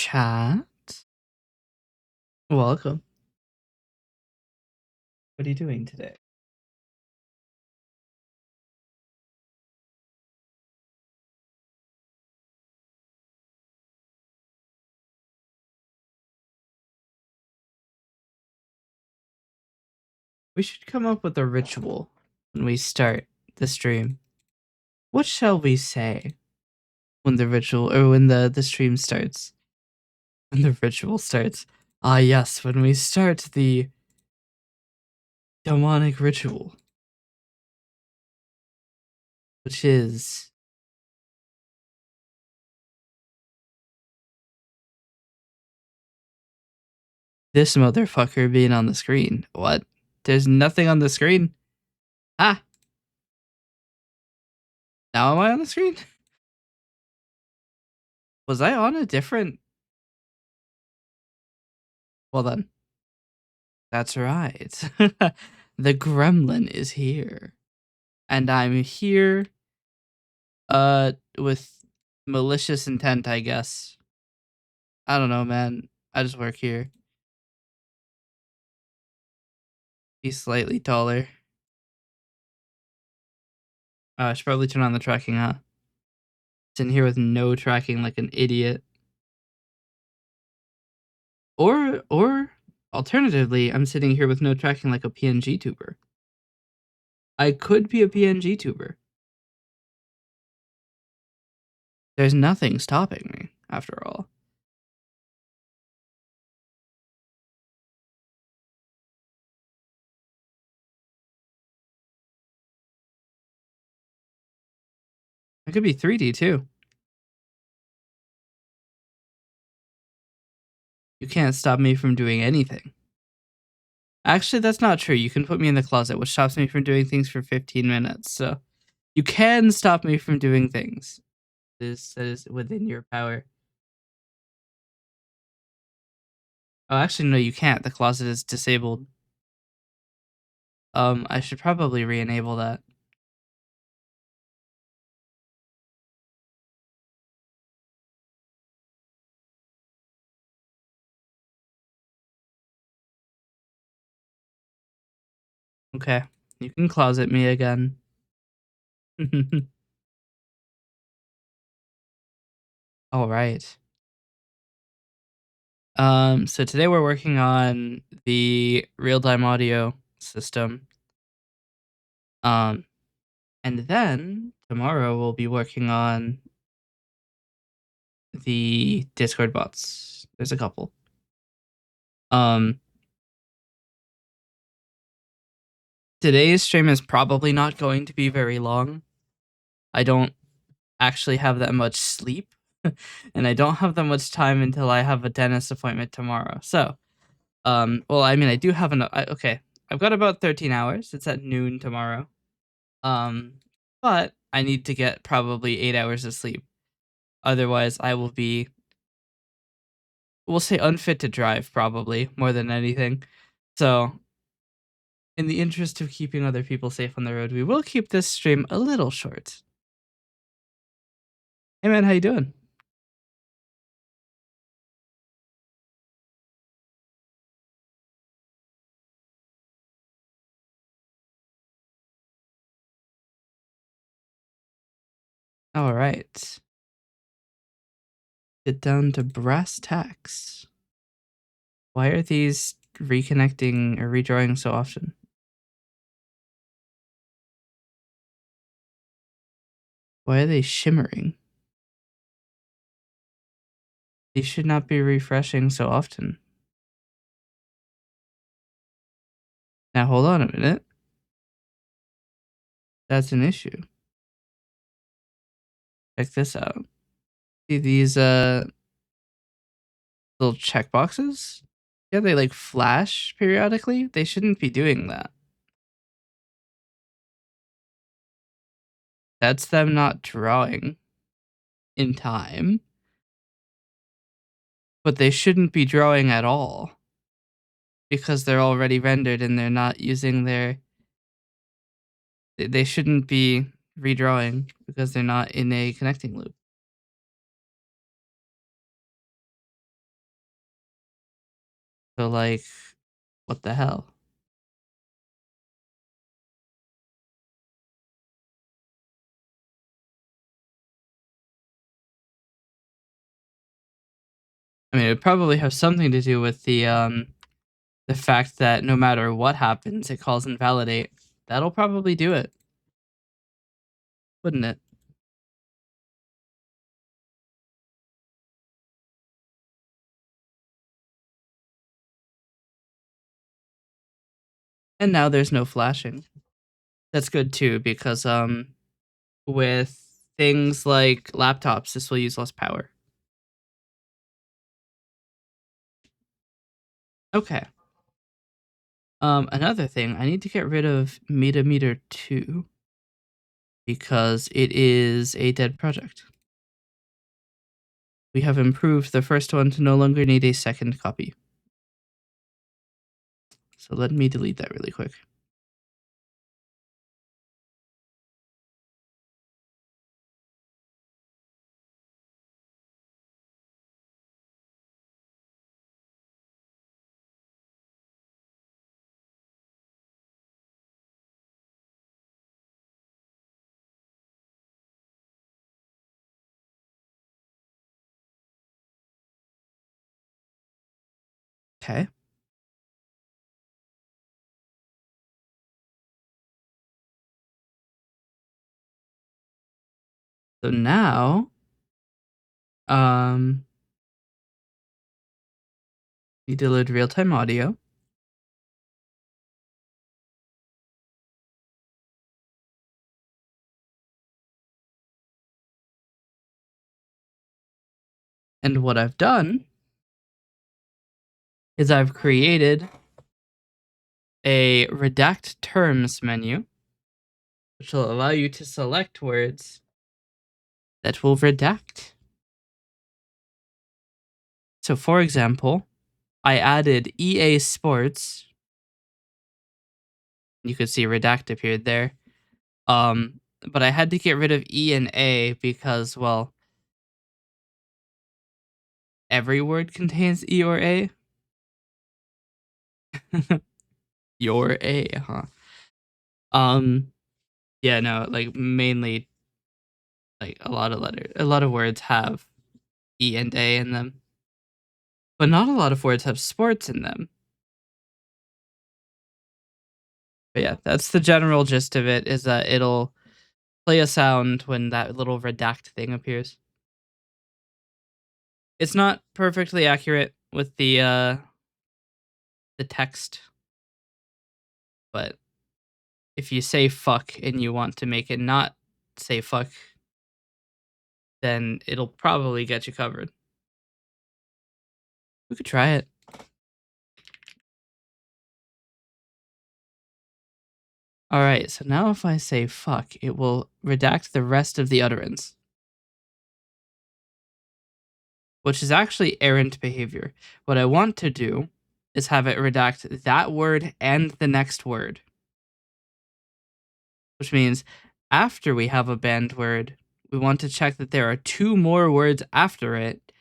chat. Welcome. What are you doing today? We should come up with a ritual when we start the stream. What shall we say when the ritual or when the stream starts? When the ritual starts. Ah yes, when we start the demonic ritual. Which is this motherfucker being on the screen. What? There's nothing on the screen? Ah! Now am I on the screen? Was I on a different... Well then. That's right. The gremlin is here. And I'm here with malicious intent, I guess. I don't know, man. I just work here. He's slightly taller. I should probably turn on the tracking, huh? Sitting here with no tracking like an idiot. Or alternatively, I'm sitting here with no tracking like a PNG tuber. I could be a PNG tuber. There's nothing stopping me, after all. I could be 3D too. You can't stop me from doing anything. Actually, that's not true. You can put me in the closet, which stops me from doing things for 15 minutes. So you can stop me from doing things. That is within your power. Oh, actually, no, you can't. The closet is disabled. I should probably re-enable that. Okay, you can closet me again. All right. So today we're working on the real-time audio system. And then tomorrow we'll be working on the Discord bots. There's a couple. Today's stream is probably not going to be very long. I don't actually have that much sleep, and I don't have that much time until I have a dentist appointment tomorrow. So, well, I mean, I do have okay, I've got about 13 hours. It's at noon tomorrow. But I need to get probably 8 hours of sleep. Otherwise, I will be, we'll say, unfit to drive, probably, more than anything. So, in the interest of keeping other people safe on the road, we will keep this stream a little short. Hey man, how you doing? All right. Get down to brass tacks. Why are these reconnecting or redrawing so often? Why are they shimmering? These should not be refreshing so often. Now hold on a minute. That's an issue. Check this out. See these little checkboxes? Yeah, they like flash periodically. They shouldn't be doing that. That's them not drawing in time. But they shouldn't be drawing at all. Because they're already rendered and they're not using their... They shouldn't be redrawing because they're not in a connecting loop. So, like, what the hell? I mean, it would probably have something to do with the fact that no matter what happens, it calls invalidate. That'll probably do it, wouldn't it? And now there's no flashing. That's good too because with things like laptops, this will use less power. Okay. Another thing, I need to get rid of meter 2 because it is a dead project. We have improved the first one to no longer need a second copy. So let me delete that really quick. Okay. So now, need to load real-time audio. And what I've done is I've created a redact terms menu, which will allow you to select words that will redact. So for example, I added EA Sports. You could see redact appeared there. But I had to get rid of E and A because, well, every word contains E or A. Your A, huh? Um, yeah, no, like mainly, like a lot of words have E and A in them, but not a lot of words have sports in them. But yeah, that's the general gist of it. Is that it'll play a sound when that little redact thing appears. It's not perfectly accurate with the text, but if you say fuck and you want to make it not say fuck, then it'll probably get you covered. We could try it. All right, so now if I say fuck, it will redact the rest of the utterance, which is actually errant behavior. What I want to do is have it redact that word and the next word, which means after we have a banned word, we want to check that there are 2 more words after it,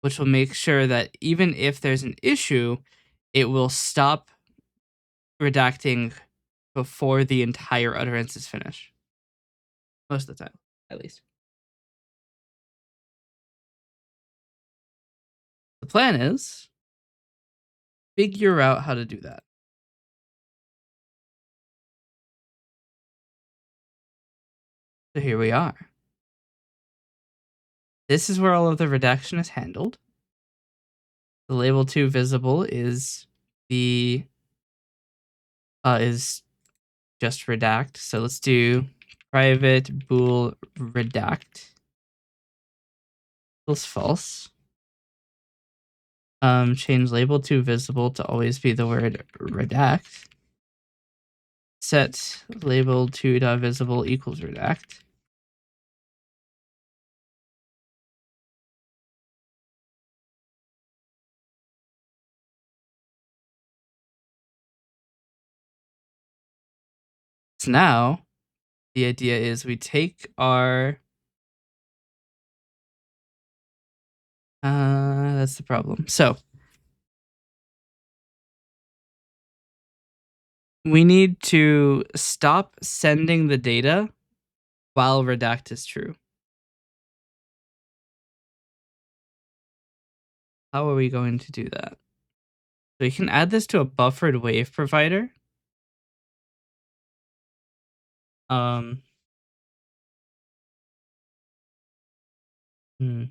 which will make sure that even if there's an issue, it will stop redacting before the entire utterance is finished. Most of the time, at least. The plan is figure out how to do that. So here we are. This is where all of the redaction is handled. The label 2 visible is the is just redact. So let's do private bool redact equals false. Change label 2 visible to always be the word redact. Set label 2.visible equals redact. So now the idea is we take our that's the problem. So We need to stop sending the data while redact is true. How are we going to do that? So we can add this to a buffered wave provider. Um, hmm.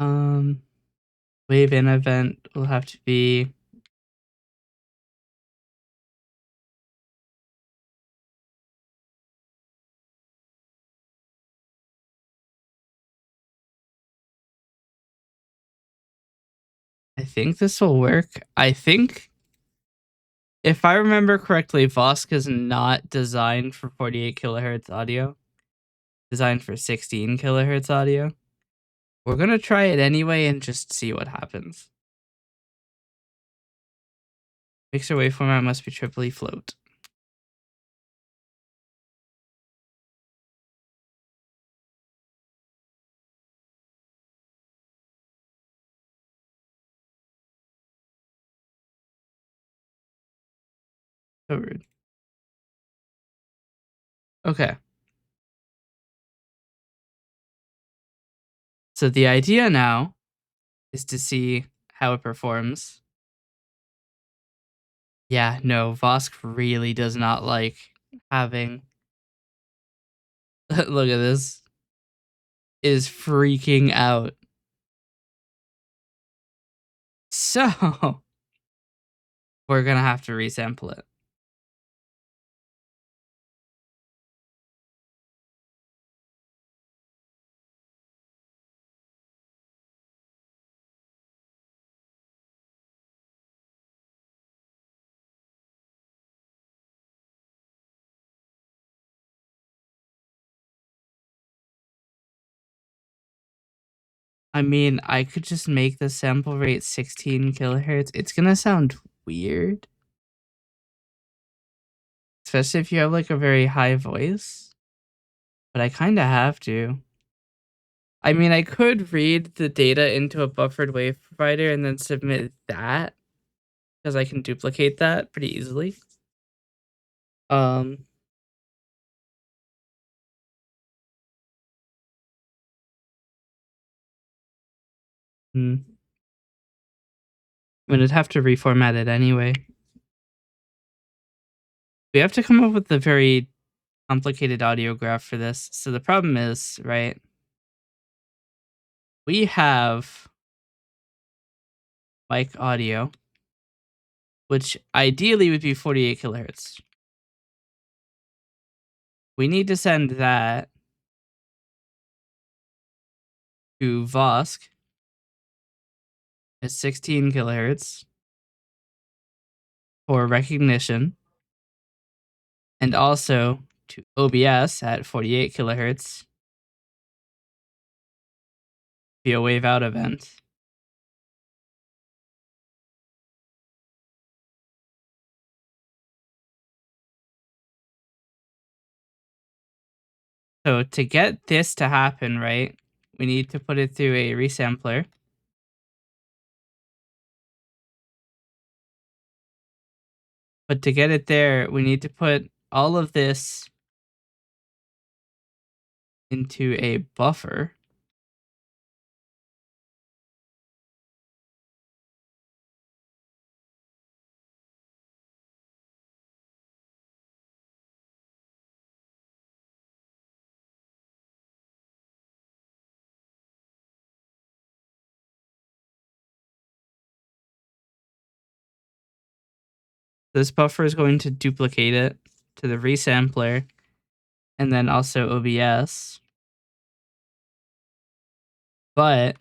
Um, Wave in event will have to be I think this will work. I think if I remember correctly, Vosk is not designed for 48 kilohertz audio, designed for 16 kilohertz audio. We're gonna try it anyway and just see what happens. Mixer wave format must be triply float. So rude. Okay. So the idea now is to see how it performs. Yeah, no, Vosk really does not like having. Look at this. It is freaking out. So we're gonna have to resample it. I mean, I could just make the sample rate 16 kilohertz. It's gonna sound weird, especially if you have like a very high voice, but I kind of have to. I mean, I could read the data into a buffered wave provider and then submit that because I can duplicate that pretty easily. Um, hmm. I mean, I'd have to reformat it anyway. We have to come up with a very complicated audio graph for this. So the problem is, right, we have mic audio, which ideally would be 48 kilohertz. We need to send that to Vosk at 16 kilohertz for recognition, and also to OBS at 48 kilohertz via wave out event. So to get this to happen, right, we need to put it through a resampler. But to get it there, we need to put all of this into a buffer. This buffer is going to duplicate it. to the resampler, and then also OBS. But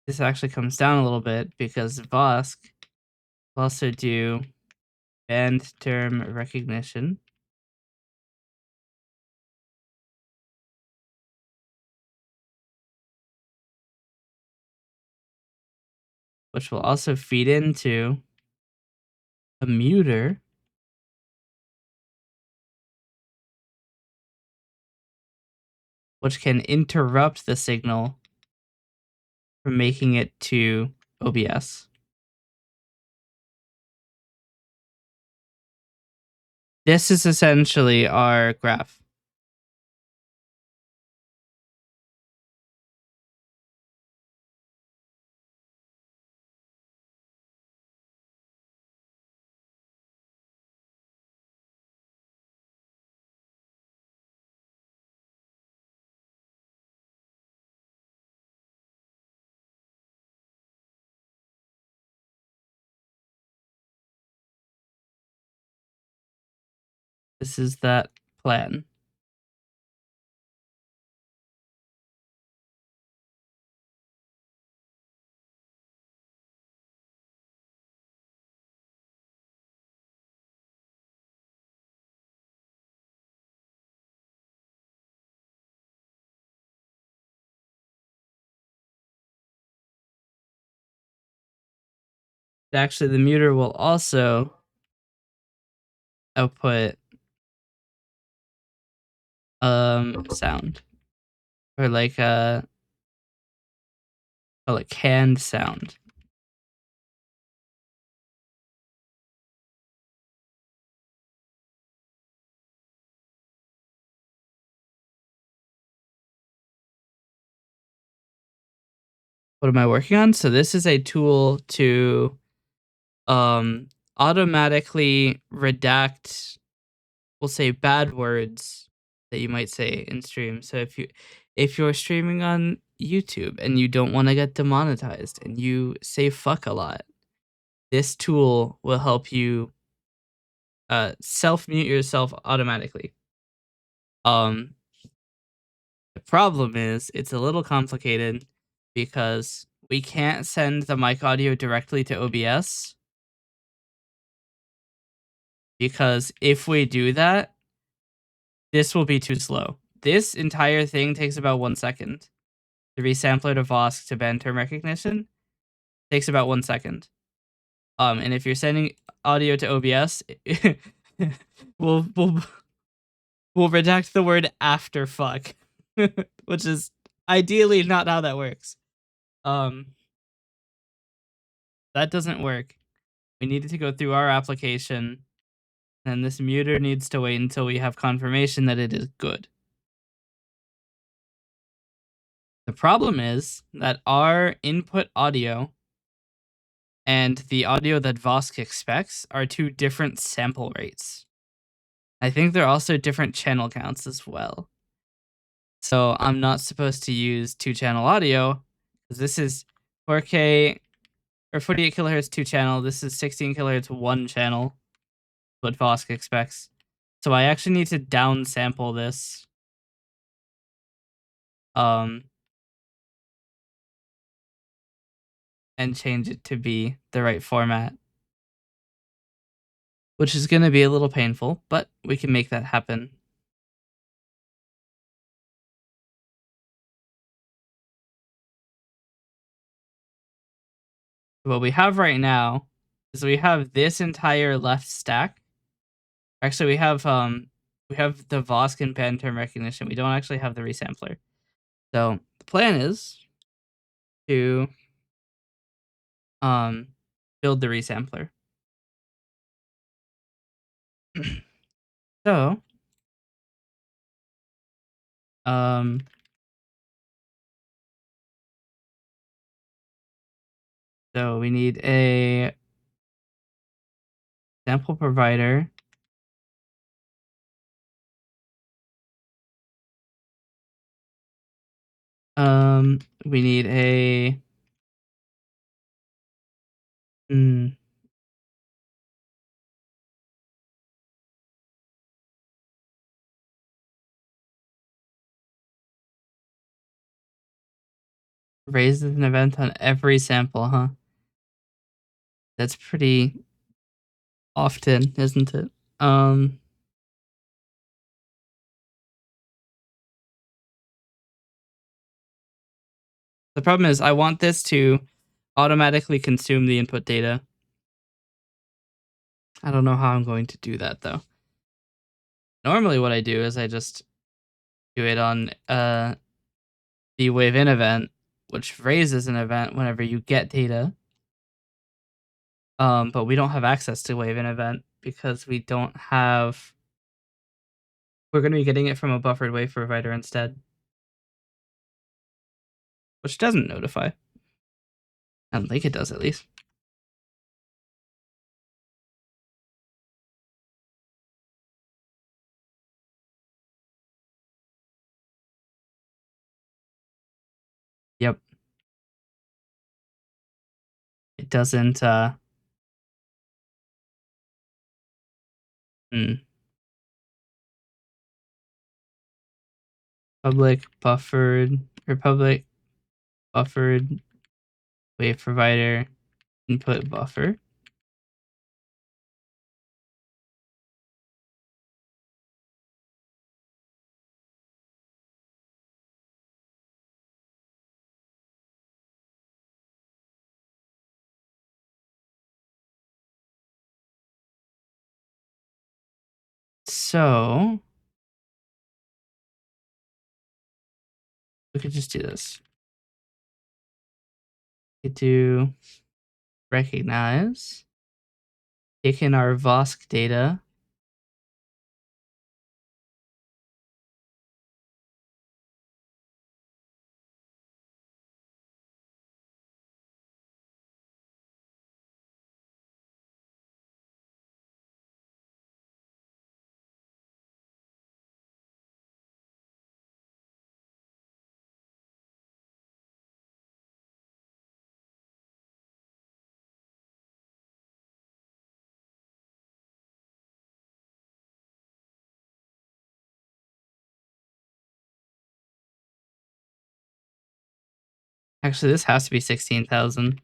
this actually comes down a little bit because Vosk will also do band term recognition. Which will also feed into a muter, which can interrupt the signal from making it to OBS. This is essentially our graph. This is that plan. Actually, the muter will also output sound, or like canned sound. What am I working on? So this is a tool to automatically redact, we'll say, bad words that you might say in stream. So if you're streaming on YouTube and you don't want to get demonetized and you say fuck a lot, this tool will help you self-mute yourself automatically. The problem is it's a little complicated because we can't send the mic audio directly to OBS, because if we do that, this will be too slow. This entire thing takes about 1 second. The resampler to Vosk to band term recognition takes about 1 second. And if you're sending audio to OBS, we'll redact the word after fuck, which is ideally not how that works. That doesn't work. We needed to go through our application, and this muter needs to wait until we have confirmation that it is good. The problem is that our input audio and the audio that Vosk expects are two different sample rates. I think they're also different channel counts as well. So I'm not supposed to use 2-channel audio, because this is 4K or 48 kilohertz 2-channel. This is 16 kilohertz 1-channel, what Vosk expects. So I actually need to downsample this. And change it to be the right format, which is going to be a little painful, but we can make that happen. What we have right now is we have this entire left stack. Actually, we have the Vosk and band term recognition. We don't actually have the resampler. So the plan is to build the resampler. So so we need a sample provider. We need a Raises an event on every sample, huh? That's pretty often, isn't it? The problem is I want this to automatically consume the input data. I don't know how I'm going to do that though. Normally what I do is I just do it on the wave in event, which raises an event whenever you get data. But we don't have access to wave in event because we don't have. We're going to be getting it from a buffered wave provider instead, which doesn't notify. I don't think it does, at least. Yep. It doesn't. Hmm. Public buffered republic buffered wave provider input buffer. So we could just do this. We could do recognize, take in our Vosk data. Actually, this has to be 16,000.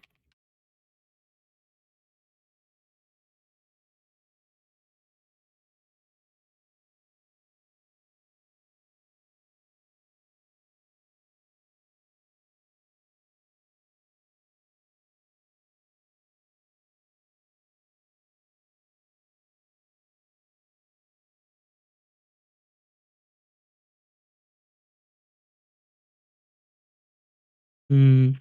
Hmm.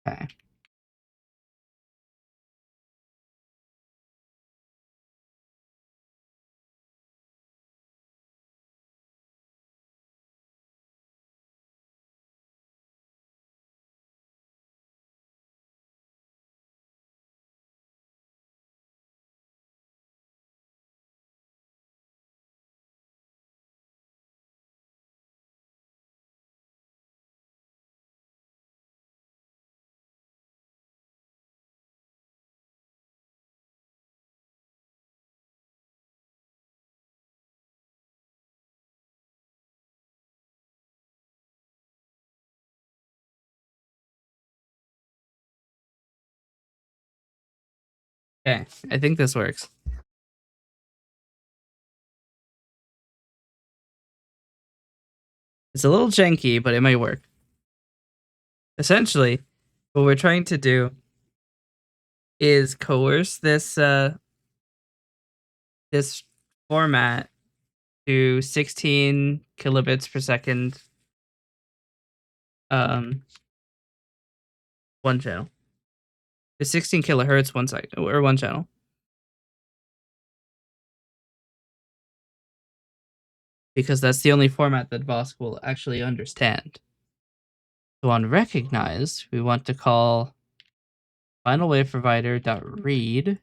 Okay. Okay, I think this works. It's a little janky, but it might work. Essentially, what we're trying to do is coerce this format to 16 kilobits per second, one channel. It's 16 kilohertz one second or one channel. Because that's the only format that Vosk will actually understand. So on recognize, we want to call final wave provider dot read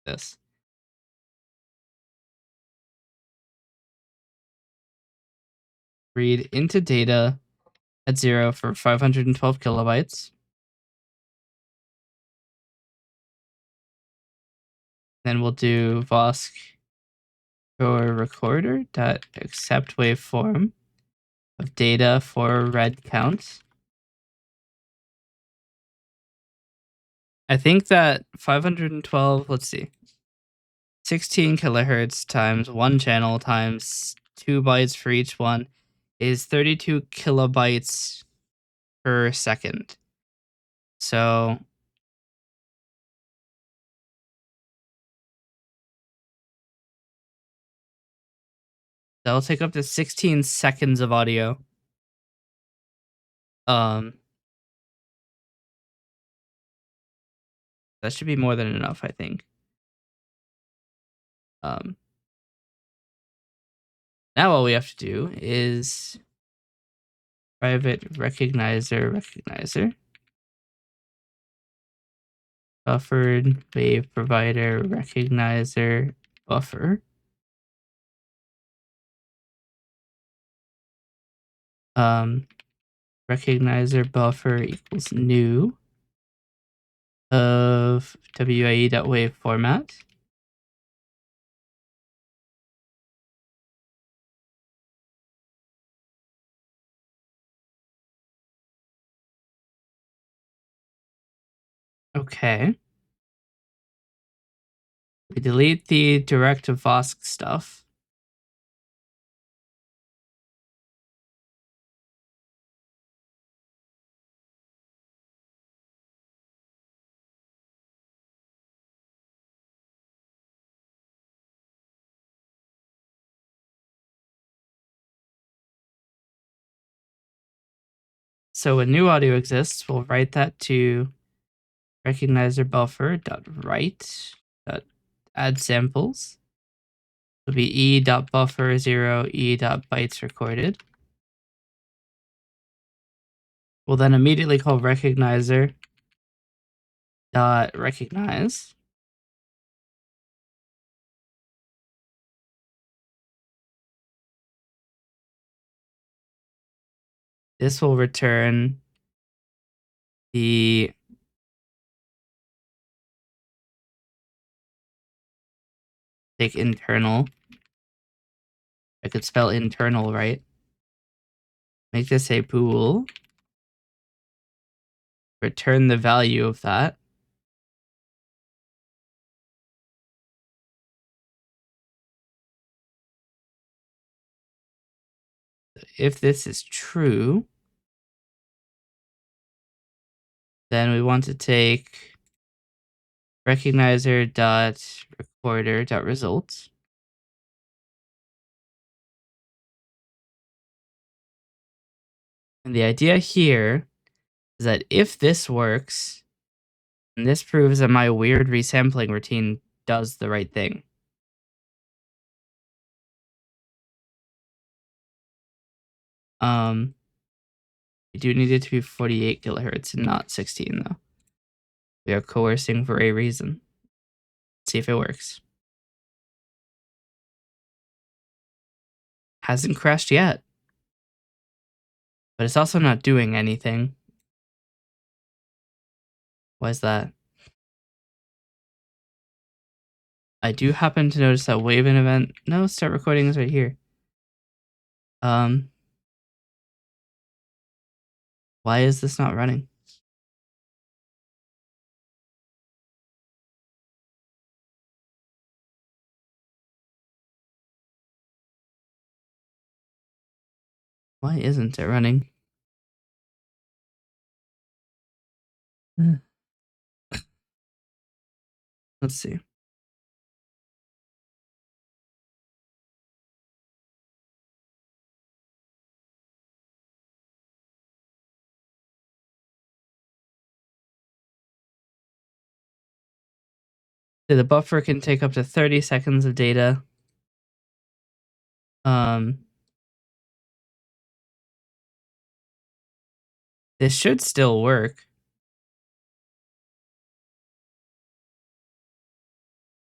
this. Read into data at 0 for 512 kilobytes. Then we'll do Vosk or recorder dot accept waveform of data for read count. I think that 512, let's see, 16 kilohertz times one channel times 2 bytes for each one is 32 kilobytes per second. So that'll take up to 16 seconds of audio. That should be more than enough, I think. Now all we have to do is private recognizer buffered wave provider recognizer buffer. Recognizer buffer equals new of WIE.wave format. Okay. We delete the direct to Vosk stuff. So when new audio exists, we'll write that to recognizer buffer dot write dot add samples. It'll be e.buffer 0 e.bytes recorded. We'll then immediately call recognizer dot recognize. This will return the take internal. I could spell internal right. Make this a bool. Return the value of that. If this is true, then we want to take recognizer dot recorder dot results. And the idea here is that if this works, and this proves that my weird resampling routine does the right thing. We do need it to be 48 kilohertz and not 16 though. We are coercing for a reason. Let's see if it works. Hasn't crashed yet. But it's also not doing anything. Why is that? I do happen to notice that wave in event. No, start recording is right here. Um, why is this not running? Why isn't it running? Let's see. The buffer can take up to 30 seconds of data. This should still work.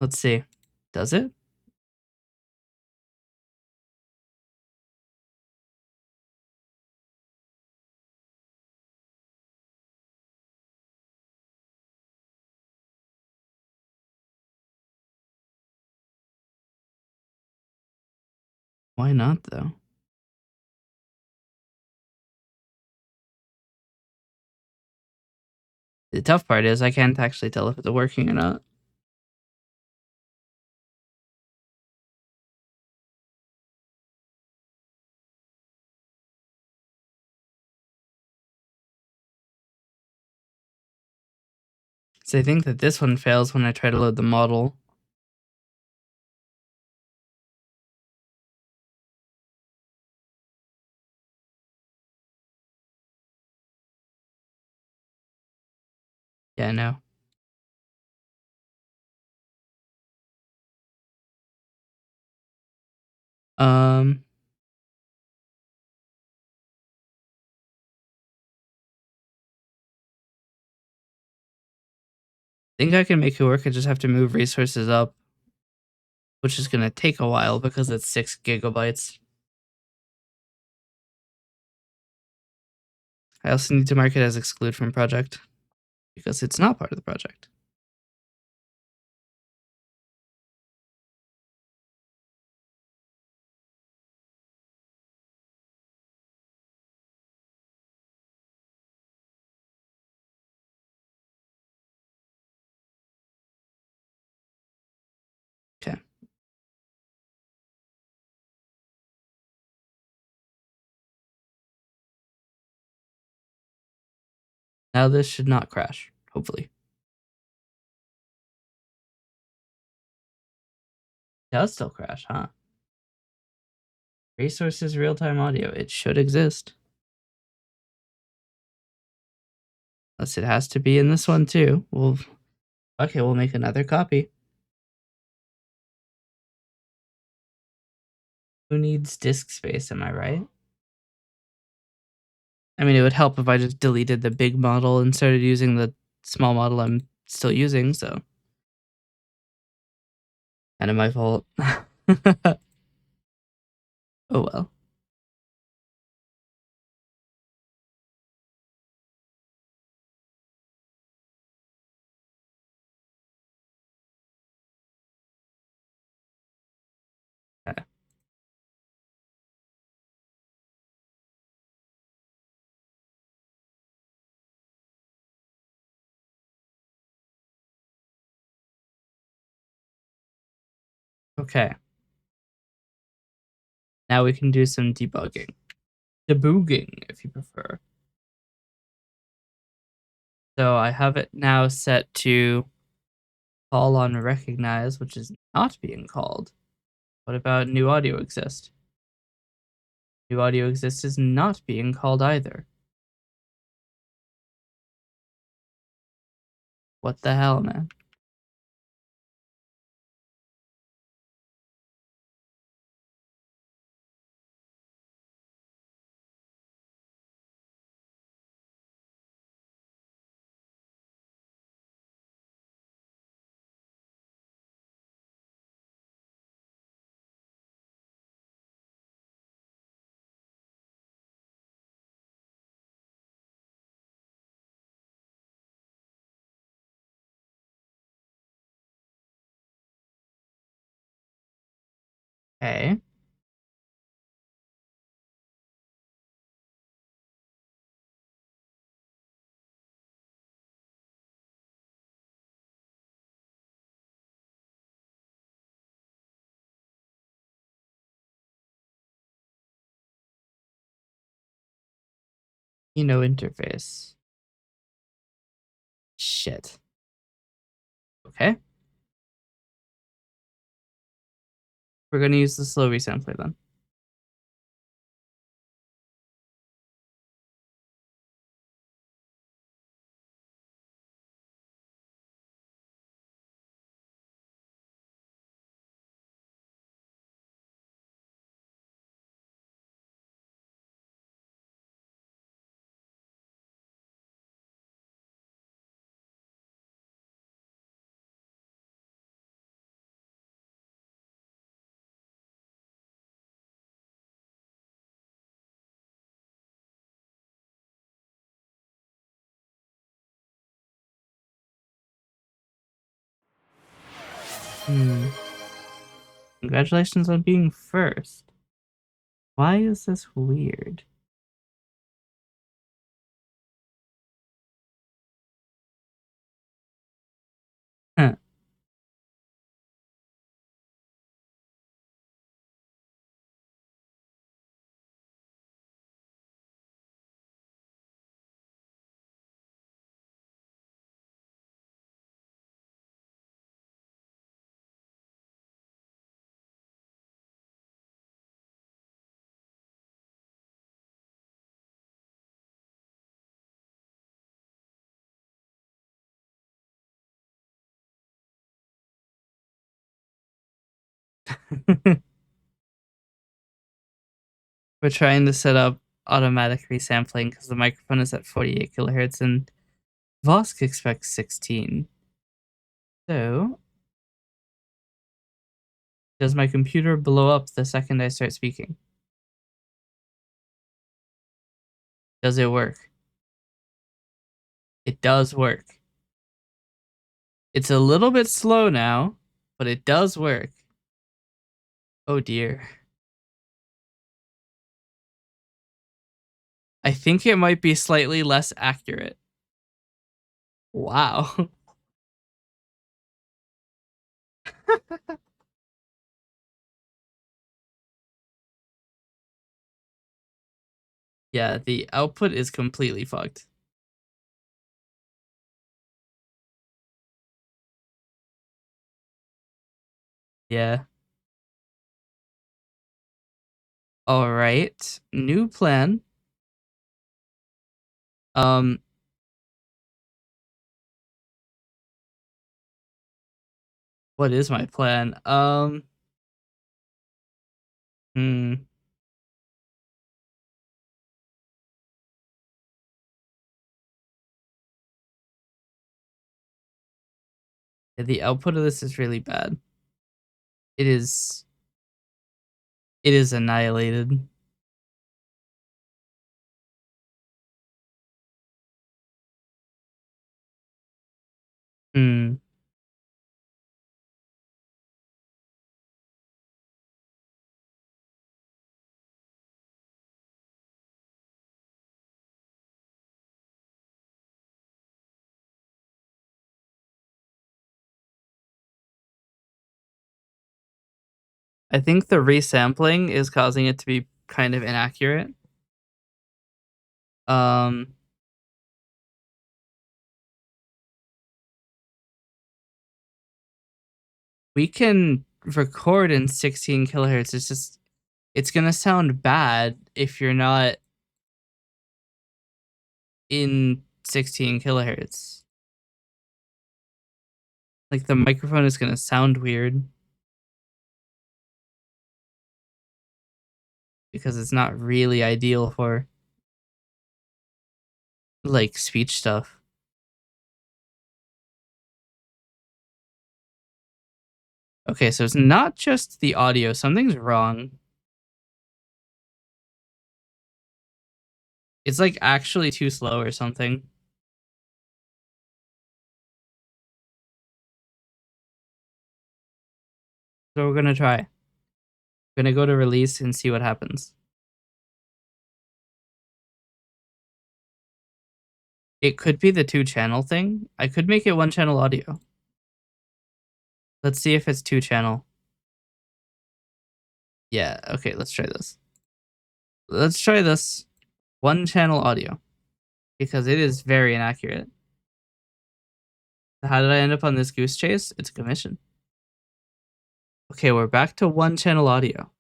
Let's see. Does it? Why not, though? The tough part is I can't actually tell if it's working or not. So I think that this one fails when I try to load the model. Yeah, no. Um, I think I can make it work. I just have to move resources up, which is going to take a while because it's 6 gigabytes. I also need to mark it as exclude from project because it's not part of the project. Okay. Now this should not crash, hopefully. It does still crash, huh? Resources real-time audio. It should exist. Unless it has to be in this one too. Okay, we'll make another copy. Who needs disk space, am I right? I mean, it would help if I just deleted the big model and started using the small model I'm still using, so kind of my fault. Oh well. Okay. Now we can do some debugging. Debugging, if you prefer. So I have it now set to call on recognize, which is not being called. What about new audio exist? New audio exist is not being called either. What the hell, man? Okay. interface. Shit. Okay. We're going to use the slow resampler then. Congratulations on being first. Why is this weird? Huh. We're trying to set up automatic resampling because the microphone is at 48 kilohertz and Vosk expects 16. So, does my computer blow up the second I start speaking? Does it work? It does work. It's a little bit slow now, but it does work. Oh dear. I think it might be slightly less accurate. Wow. Yeah, the output is completely fucked. Yeah. All right. New plan. Um, what is my plan? Hmm. Yeah, the output of this is really bad. It is annihilated. Hmm. I think the resampling is causing it to be kind of inaccurate. Um, we can record in 16 kilohertz. It's gonna sound bad if you're not in 16 kilohertz. Like the microphone is gonna sound weird because it's not really ideal for like speech stuff. Okay, so it's not just the audio. Something's wrong. It's like actually too slow or something. So we're gonna try. We're gonna go to release and see what happens. It could be the two channel thing. I could make it one channel audio. Let's see if it's two channel. Yeah, okay, let's try this. Let's try this. One channel audio. because it is very inaccurate. How did I end up on this goose chase? It's a commission. Okay, we're back to one channel audio.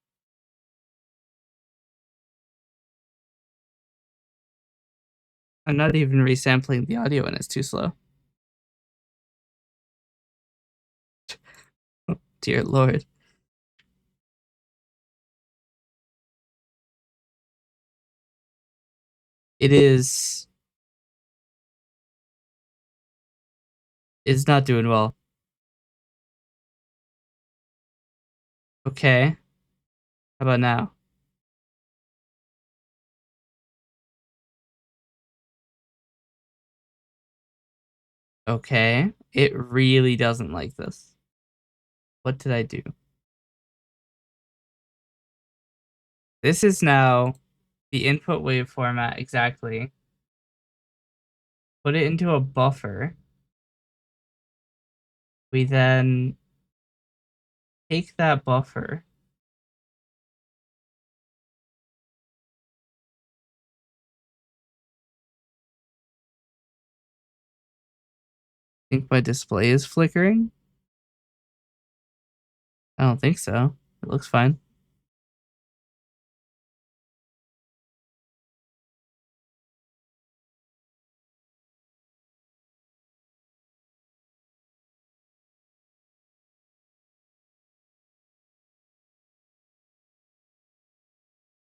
I'm not even resampling the audio and it's too slow. Dear Lord. It is not doing well. Okay. How about now? Okay. It really doesn't like this. What did I do? This is now the input wave format exactly. Put it into a buffer. We then take that buffer. I think my display is flickering. I don't think so. It looks fine.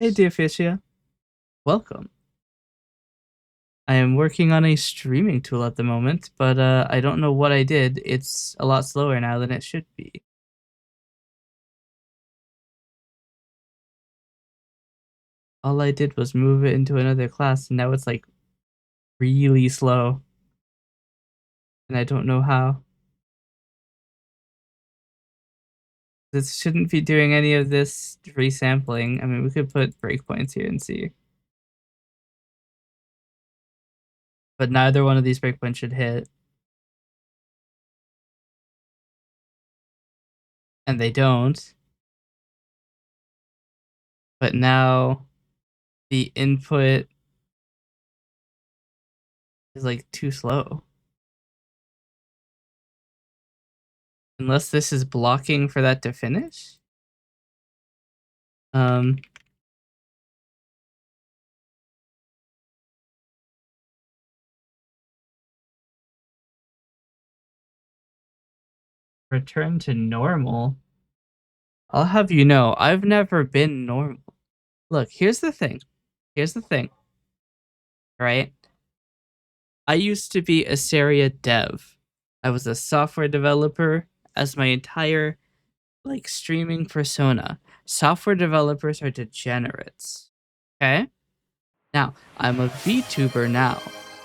Hey, Deoficia. Welcome. I am working on a streaming tool at the moment, but I don't know what I did. It's a lot slower now than it should be. All I did was move it into another class, and now it's like really slow. And I don't know how. This shouldn't be doing any of this resampling. I mean, we could put breakpoints here and see. But neither one of these breakpoints should hit. And they don't. But now the input is like too slow. Unless this is blocking for that to finish. Return to normal. I'll have you know, I've never been normal. Look, here's the thing. Here's the thing. Right? I used to be a Seria dev. I was a software developer as my entire like streaming persona. Software developers are degenerates. Okay? Now, I'm a vtuber now,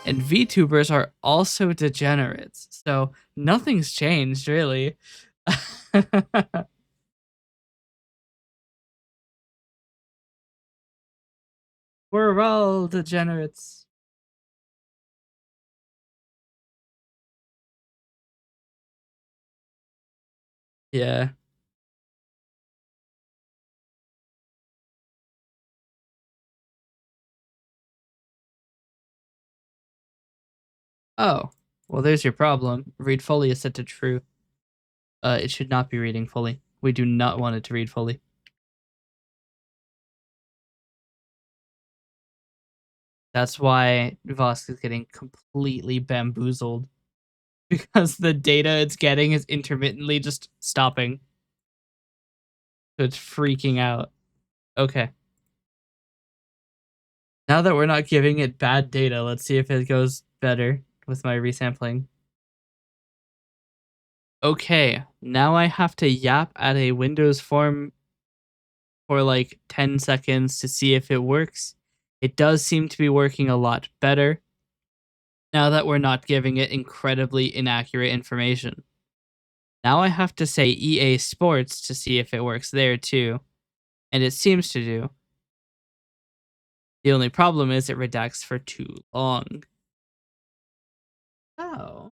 and vtubers are also degenerates. So nothing's changed really. We're all degenerates. Yeah. Oh, well, there's your problem. Read fully is set to true. It should not be reading fully. We do not want it to read fully. That's why Vosk is getting completely bamboozled. Because the data it's getting is intermittently just stopping. So it's freaking out. Okay. Now that we're not giving it bad data, let's see if it goes better with my resampling. Okay, now I have to yap at a Windows form for like 10 seconds to see if it works. It does seem to be working a lot better now that we're not giving it incredibly inaccurate information. Now I have to say EA Sports to see if it works there too, and it seems to do. The only problem is it redacts for too long. Oh.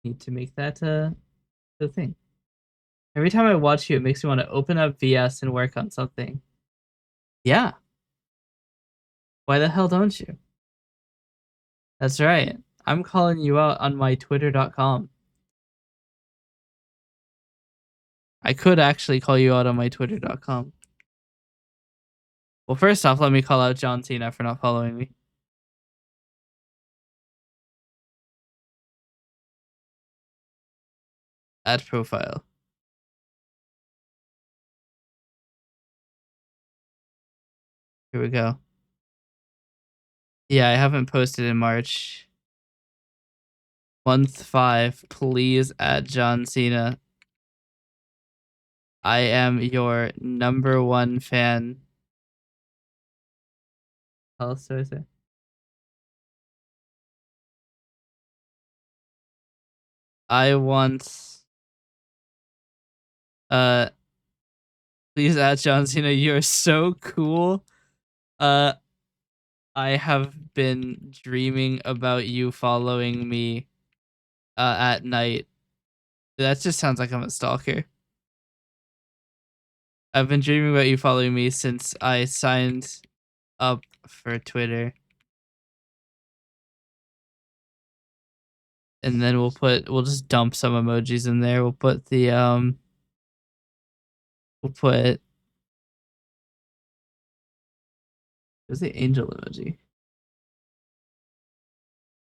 Need to make that the thing. Every time I watch you, it makes me want to open up VS and work on something. Yeah. Why the hell don't you? That's right. I'm calling you out on my twitter.com. I could actually call you out on my twitter.com. Well, first off, let me call out John Cena for not following me. Add profile. Here we go. Yeah, I haven't posted in March. Month 5, please add John Cena. I am your number one fan. How else do I say? I want uh please add John Cena. You're so cool. Uh I have been dreaming about you following me at night. That just sounds like I'm a stalker. I've been dreaming about you following me since I signed up for Twitter. And then we'll just dump some emojis in there. We'll put where's the angel emoji?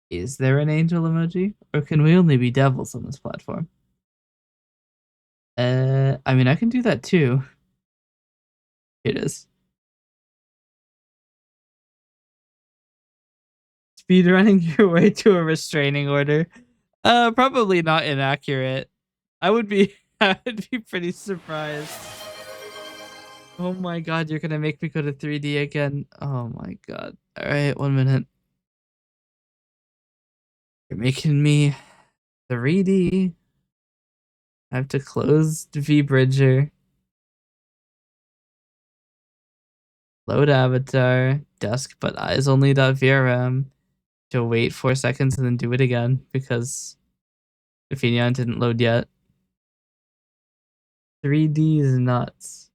Is there an angel emoji? Or can we only be devils on this platform? I mean I can do that too. It is. Speedrunning your way to a restraining order. Probably not inaccurate. I would be I would be pretty surprised. Oh my god, you're gonna make me go to 3D again. Oh my god. Alright, 1 minute. You're making me 3D. I have to close vBridger. Load avatar. Dusk but eyes only.vrm. To wait 4 seconds and then do it again because Infineon didn't load yet. 3D is nuts.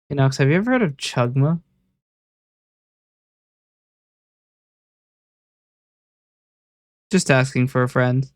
Hey Nox, have you ever heard of Chugma? Just asking for a friend.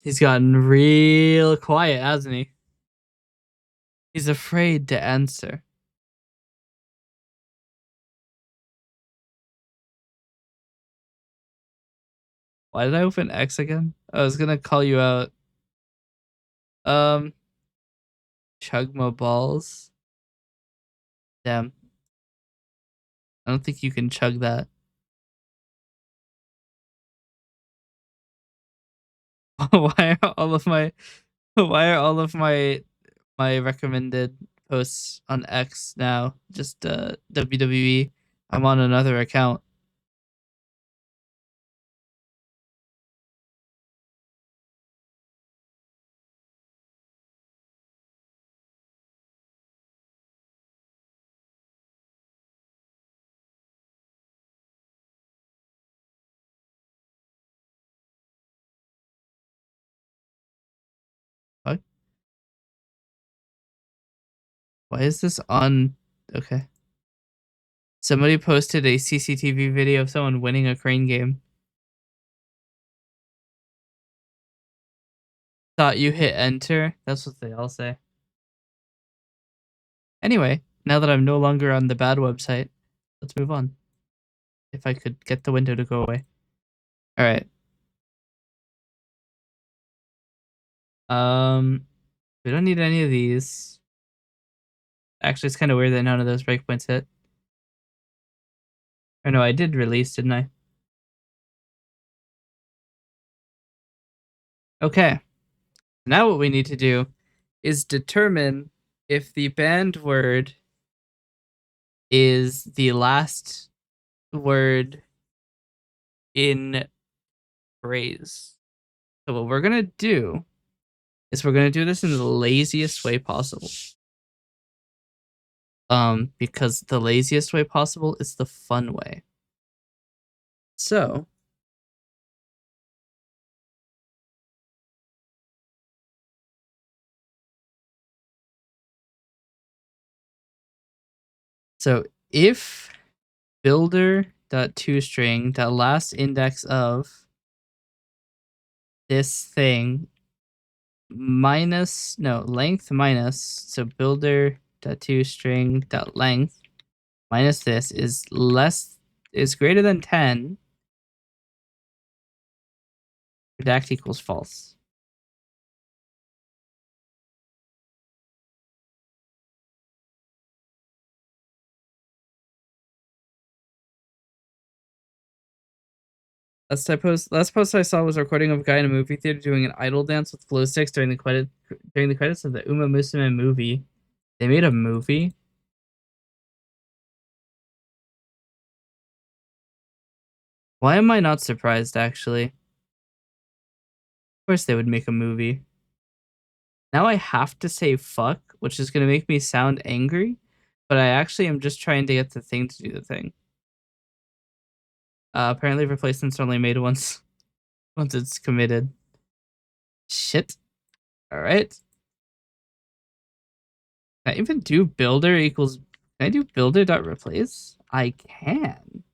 He's gotten real quiet, hasn't he? He's afraid to answer. Why did I open X again? I was gonna call you out. Um, Chugma balls. Damn. I don't think you can chug that. Why are all of my my recommended posts on X now just WWE? I'm on another account. What? Why is this on? Okay. Somebody posted a CCTV video of someone winning a crane game. Thought you hit enter. That's what they all say. Anyway, now that I'm no longer on the bad website, let's move on. If I could get the window to go away. All right. We don't need any of these. Actually, it's kind of weird that none of those breakpoints hit. Or no, I did release, didn't I? Okay. Now what we need to do is determine if the banned word is the last word in phrase. So what we're gonna do is we're gonna do this in the laziest way possible. Because the laziest way possible is the fun way. So if builder.toString, the last index of this thing length minus, so builder.toString.length minus this is greater than 10, redact equals false. Last post I saw was a recording of a guy in a movie theater doing an idol dance with glow sticks during the credits of the Uma Musume movie. They made a movie. Why am I not surprised, actually? Of course they would make a movie. Now I have to say fuck, which is going to make me sound angry, but I actually am just trying to get the thing to do the thing. Apparently replacements are only made once it's committed. Shit. Alright. Can I even do builder equals... Can I do builder.replace? I can.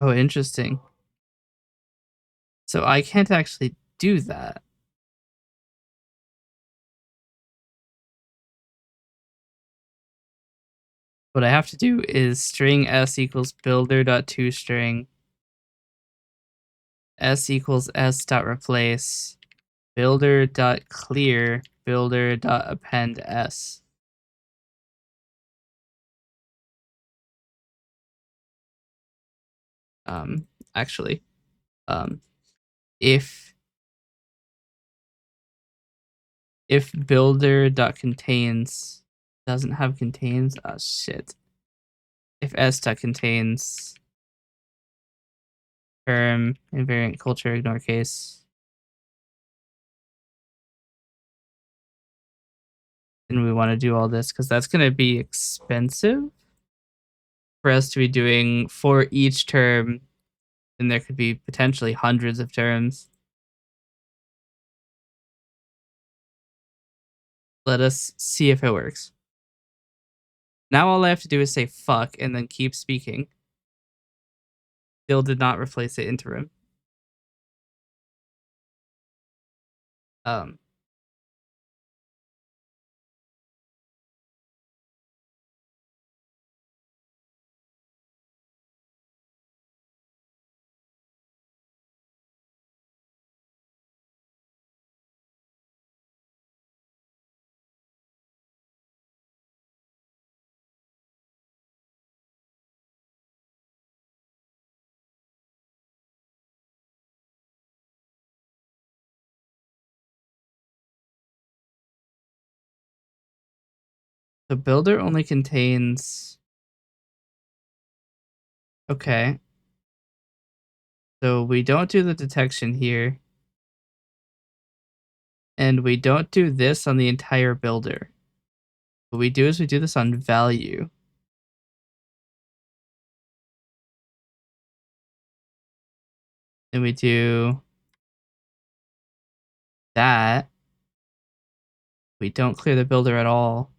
Oh, interesting. So I can't actually do that. What I have to do is string s equals builder.toString, s equals s.replace, builder.clear, builder.append s. Actually, if builder.contains doesn't have contains, oh shit. If s.contains term invariant culture ignore case, then we want to do all this because that's going to be expensive for us to be doing for each term, and there could be potentially hundreds of terms. Let us see if it works. Now all I have to do is say fuck and then keep speaking. Still did not replace it interim. The builder only contains... Okay. So we don't do the detection here. And we don't do this on the entire builder. What we do is we do this on value. And we do that. We don't clear the builder at all.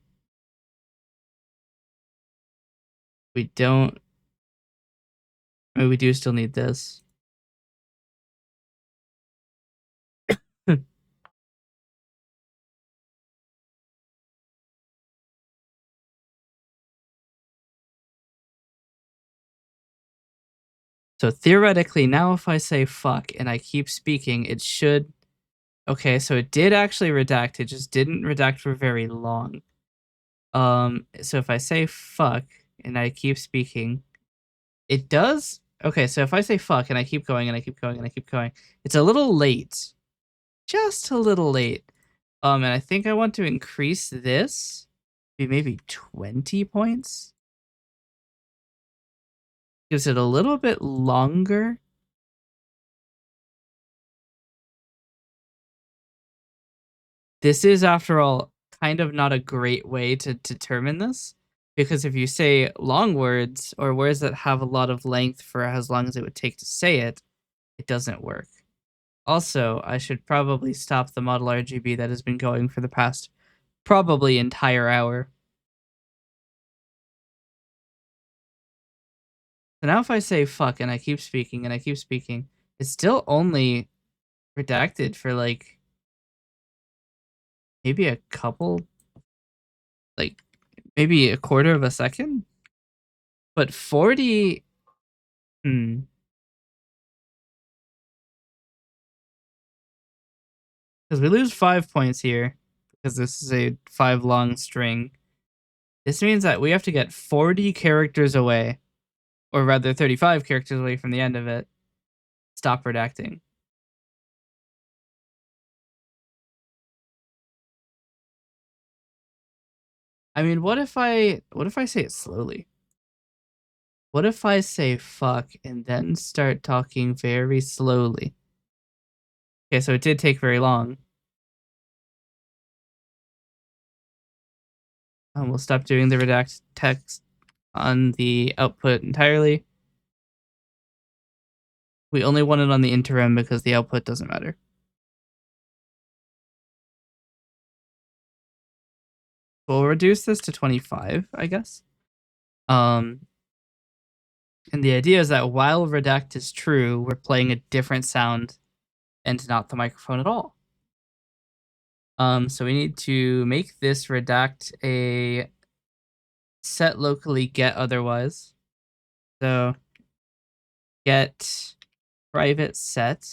We don't... I mean, we do still need this. So theoretically, now if I say fuck and I keep speaking, it should. Okay, so it did actually redact. It just didn't redact for very long. So if I say fuck and I keep speaking, it does. Okay, so if I say fuck and I keep going and I keep going and I keep going, it's a little late. Just a little late. And I think I want to increase this be maybe 20 points. Gives it a little bit longer. This is, after all, kind of not a great way to determine this, because if you say long words or words that have a lot of length for as long as it would take to say it, it doesn't work. Also, I should probably stop the model RGB that has been going for the past probably entire hour. So now if I say fuck and I keep speaking and I keep speaking, it's still only redacted for like maybe a couple, like maybe a quarter of a second. But 40, because we lose 5 points here because this is a 5 long string. This means that we have to get 40 characters away, or rather 35 characters away from the end of it. Stop redacting. I mean, what if I say it slowly? What if I say fuck and then start talking very slowly? Okay, so it did take very long. We'll stop doing the redact text on the output entirely. We only want it on the interim because the output doesn't matter. We'll reduce this to 25, I guess. And the idea is that while redact is true, we're playing a different sound and not the microphone at all. So we need to make this redact a set locally get otherwise. So get private set.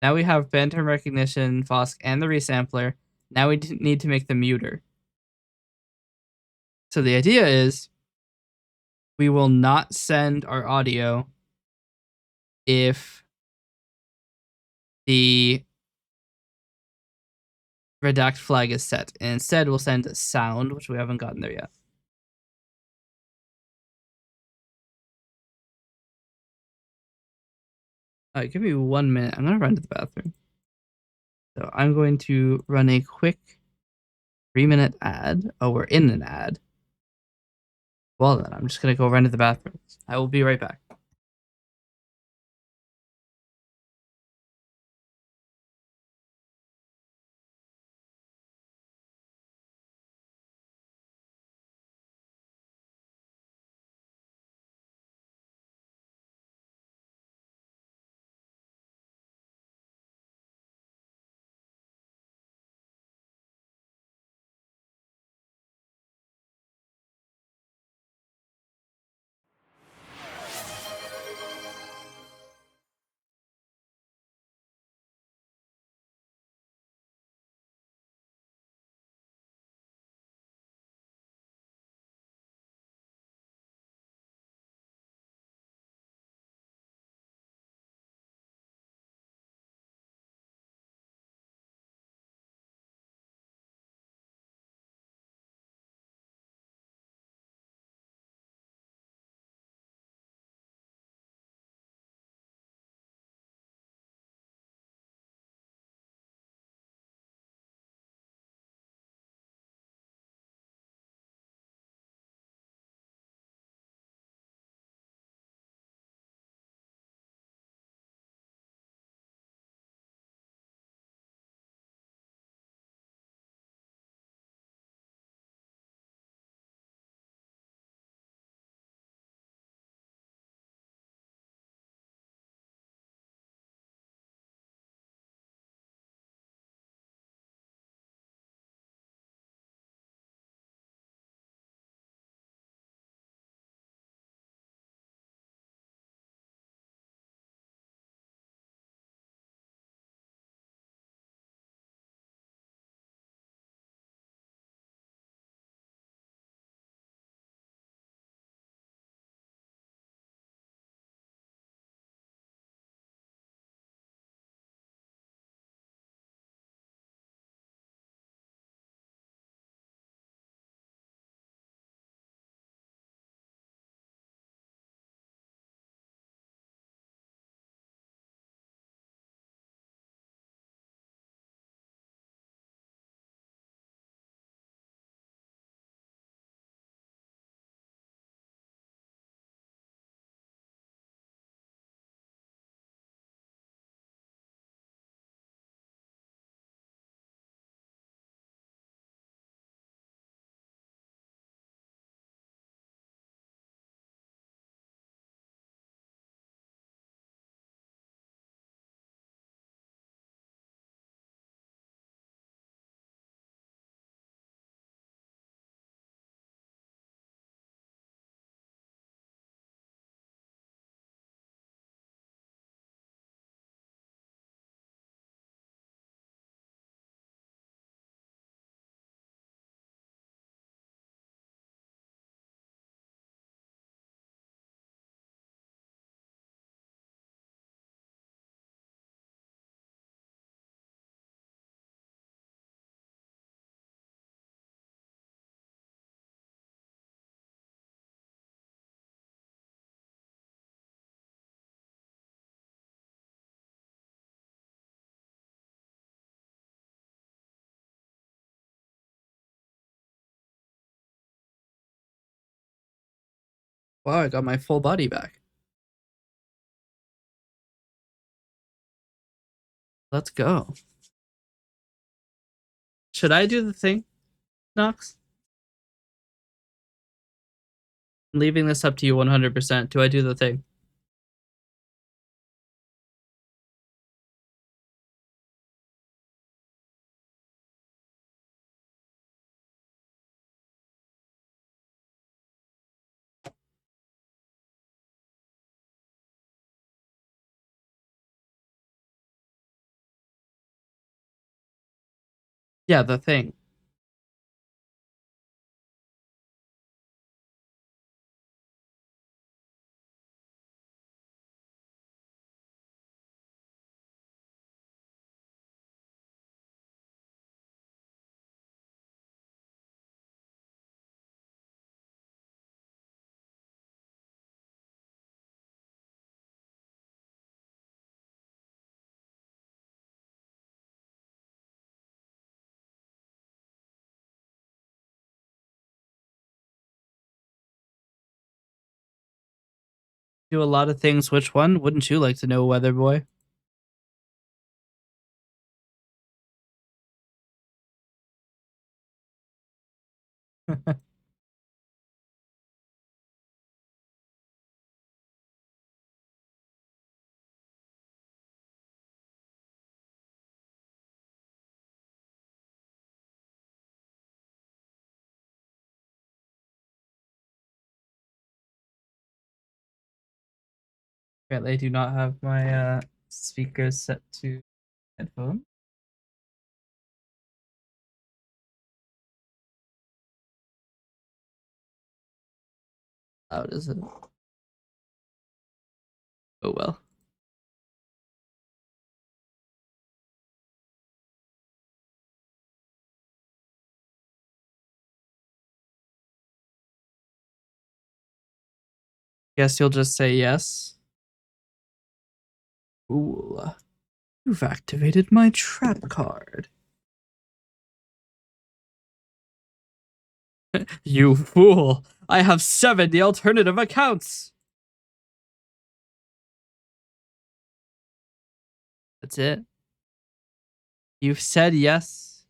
Now we have band term recognition, Fosk, and the resampler. Now we need to make the muter. So the idea is we will not send our audio if the redact flag is set. And instead, we'll send a sound, which we haven't gotten there yet. All right, give me 1 minute. I'm going to run to the bathroom. So I'm going to run a quick 3-minute ad. Oh, we're in an ad. Well, then I'm just going to go run to the bathroom. I will be right back. Wow, I got my full body back. Let's go. Should I do the thing, Knox? I'm leaving this up to you 100%. Do I do the thing? Yeah, the thing. Do a lot of things. Which one? Wouldn't you like to know, Weather Boy? Apparently, I do not have my speakers set to headphone. Loud is it? Oh well. Guess you'll just say yes. Ooh. You've activated my trap card. You fool! I have 70 alternative accounts! That's it. You've said yes,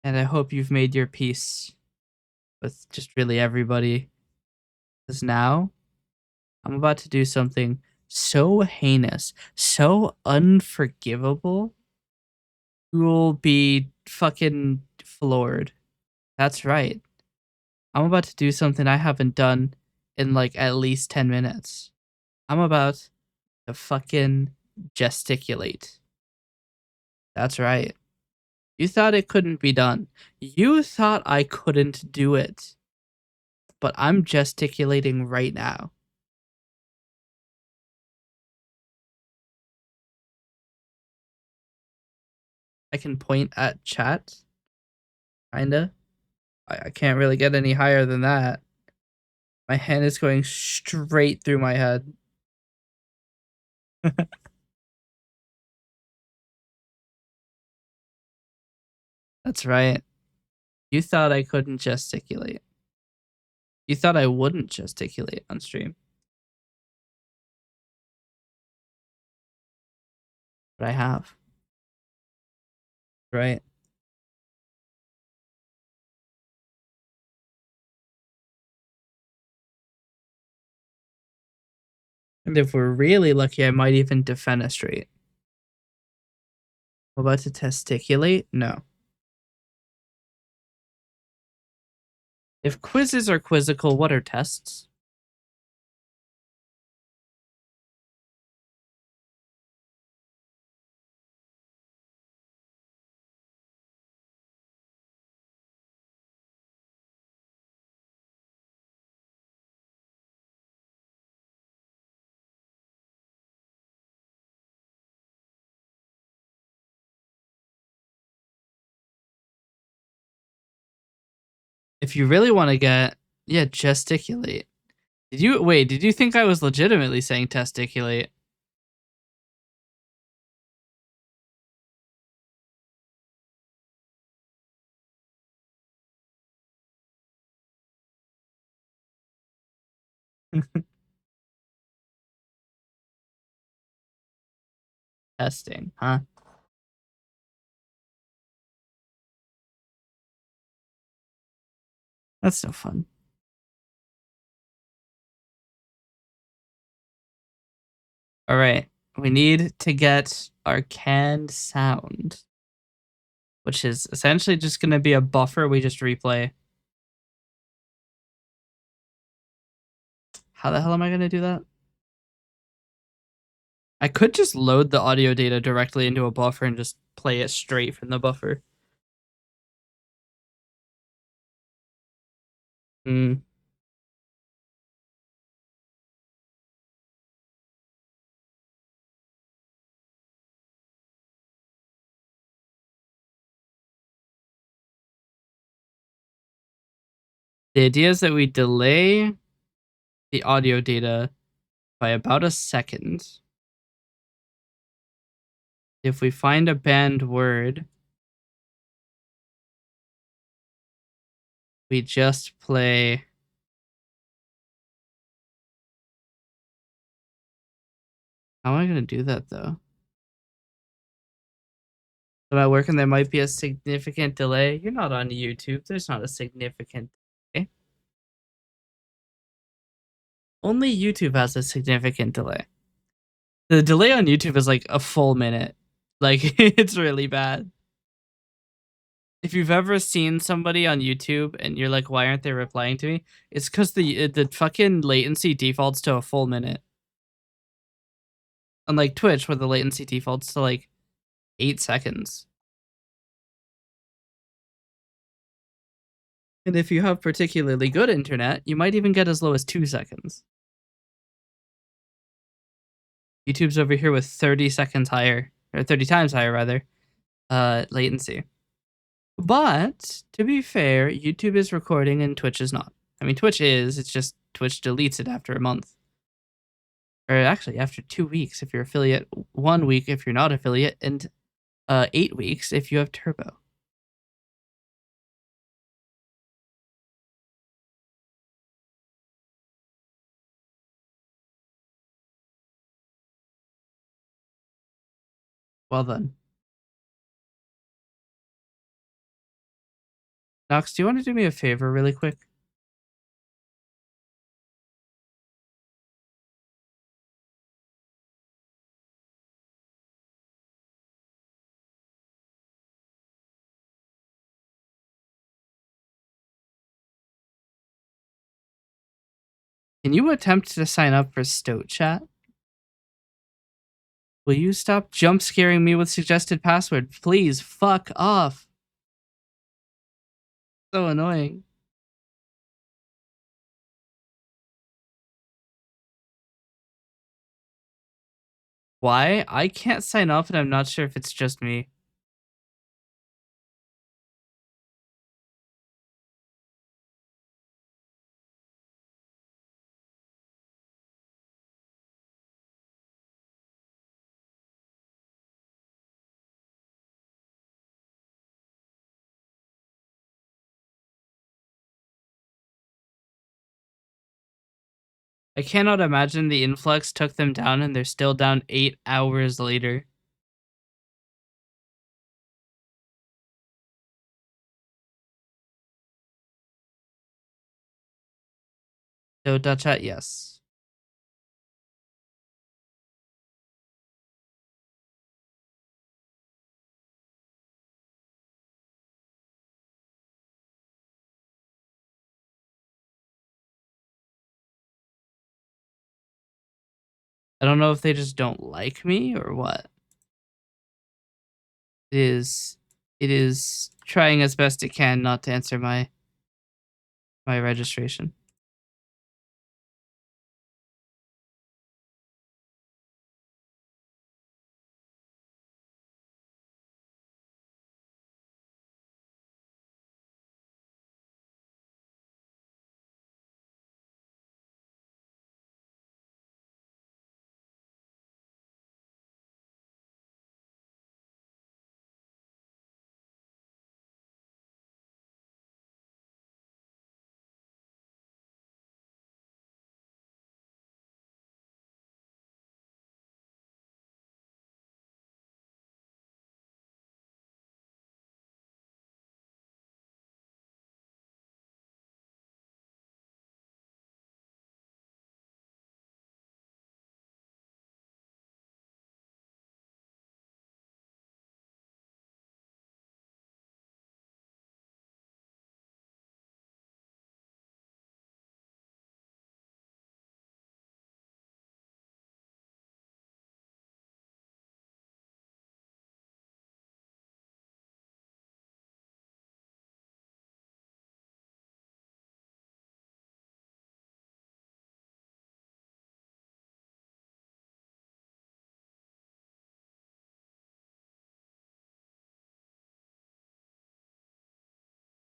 and I hope you've made your peace with just really everybody. Because now, I'm about to do something so heinous, so unforgivable, you'll be fucking floored. That's right. I'm about to do something I haven't done in like at least 10 minutes. I'm about to fucking gesticulate. That's right. You thought it couldn't be done. You thought I couldn't do it. But I'm gesticulating right now. I can point at chat, kinda. I can't really get any higher than that. My hand is going straight through my head. That's right. You thought I couldn't gesticulate. You thought I wouldn't gesticulate on stream, but I have. Right. And if we're really lucky, I might even defenestrate. I'm about to testiculate? No. If quizzes are quizzical, what are tests? If you really want to get, yeah, gesticulate. Did you think I was legitimately saying testiculate? Testing, huh? That's no fun. All right. We need to get our canned sound, which is essentially just going to be a buffer we just replay. How the hell am I going to do that? I could just load the audio data directly into a buffer and just play it straight from the buffer. Hmm. The idea is that we delay the audio data by about a second. If we find a banned word, we just play. How am I going to do that though? Am I working? There might be a significant delay. You're not on YouTube. There's not a significant delay. Only YouTube has a significant delay. The delay on YouTube is like a full minute. Like it's really bad. If you've ever seen somebody on YouTube and you're like, why aren't they replying to me? It's because the fucking latency defaults to a full minute. Unlike Twitch, where the latency defaults to like 8 seconds. And if you have particularly good internet, you might even get as low as 2 seconds. YouTube's over here with 30 seconds higher, or 30 times higher rather, latency. But to be fair, YouTube is recording and Twitch is not. I mean, Twitch is, it's just Twitch deletes it after a month. Or actually, after 2 weeks if you're affiliate, 1 week if you're not affiliate, and 8 weeks if you have turbo. Well then. Knox, do you want to do me a favor really quick? Can you attempt to sign up for Stoat Chat? Will you stop jump scaring me with suggested password? Please, fuck off. So annoying. Why? I can't sign up and I'm not sure if it's just me. I cannot imagine the influx took them down and they're still down 8 hours later. So Chat, yes. I don't know if they just don't like me or what. It is trying as best it can not to answer my registration.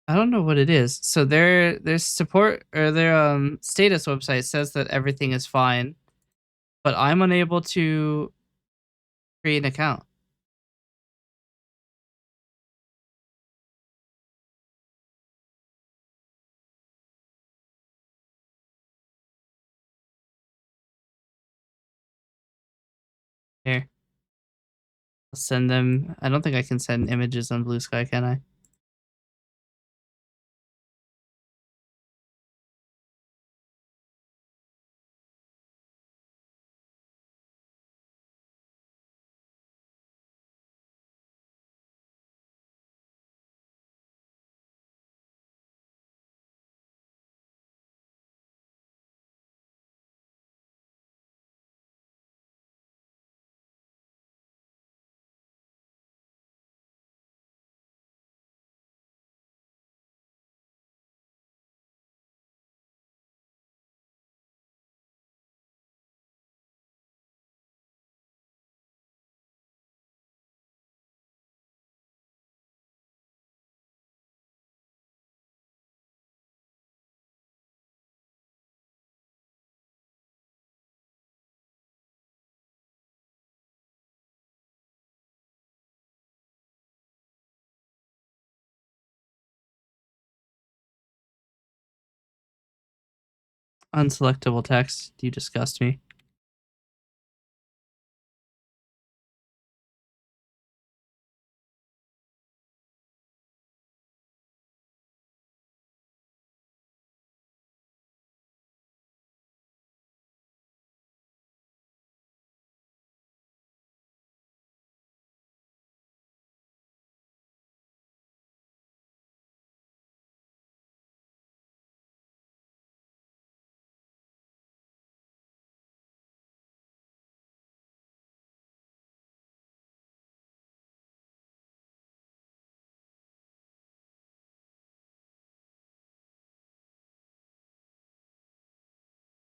I don't know what it is. So their support or their status website says that everything is fine, but I'm unable to create an account. Here, I'll send them. I don't think I can send images on Blue Sky, can I? Unselectable text. You disgust me.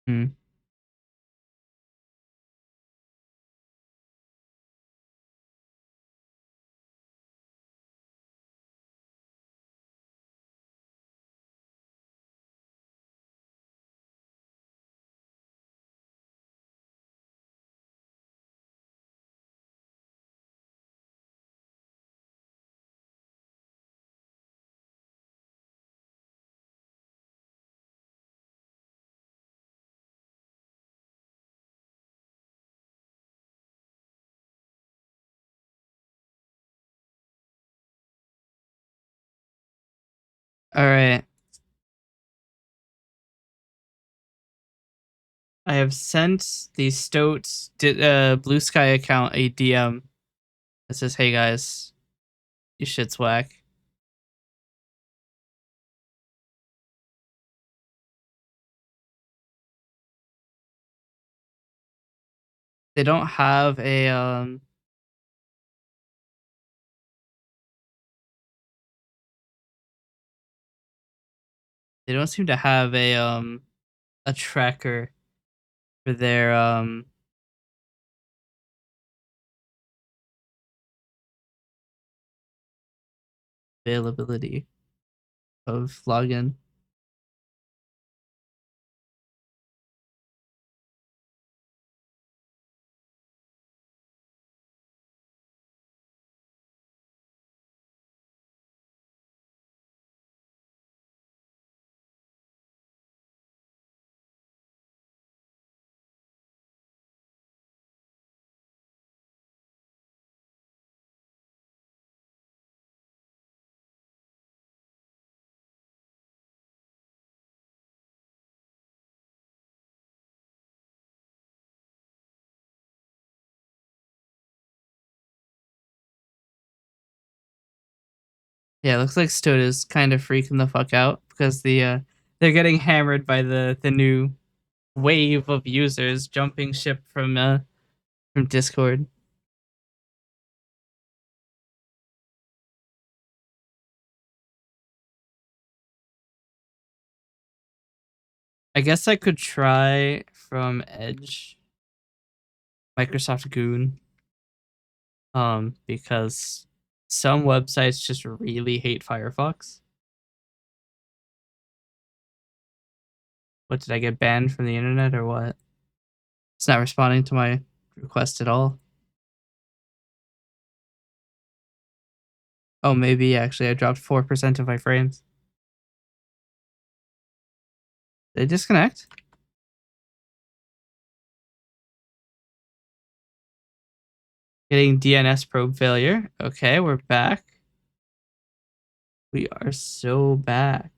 Hmm. All right. I have sent the Stoat Blue Sky account a DM that says, "Hey guys, you shit's whack." They don't have a They don't seem to have a tracker for their availability of login. Yeah, it looks like Stoat is kind of freaking the fuck out because they're getting hammered by the new wave of users jumping ship from Discord. I guess I could try from Edge, Microsoft Goon, because some websites just really hate Firefox. What, did I get banned from the internet or what? It's not responding to my request at all. Oh, maybe actually I dropped 4% of my frames. Did they disconnect? Getting DNS probe failure. Okay, we're back. We are so back.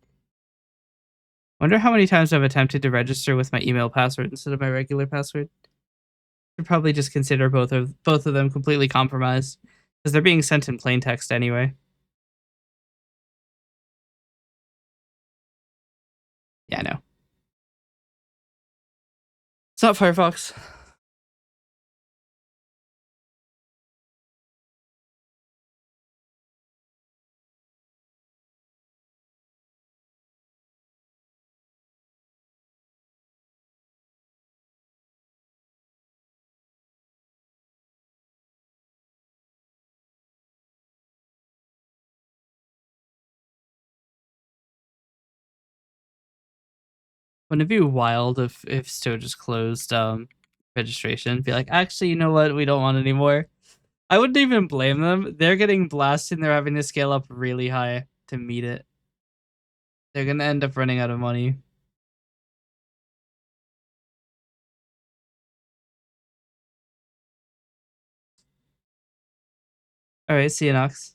Wonder how many times I've attempted to register with my email password instead of my regular password. Should probably just consider both of them completely compromised because they're being sent in plain text anyway. Yeah, I know. It's not Firefox. Wouldn't it be wild if Stowe just closed registration? Be like, actually, you know what? We don't want anymore. I wouldn't even blame them. They're getting blasted and they're having to scale up really high to meet it. They're gonna end up running out of money. All right, see you, Nox.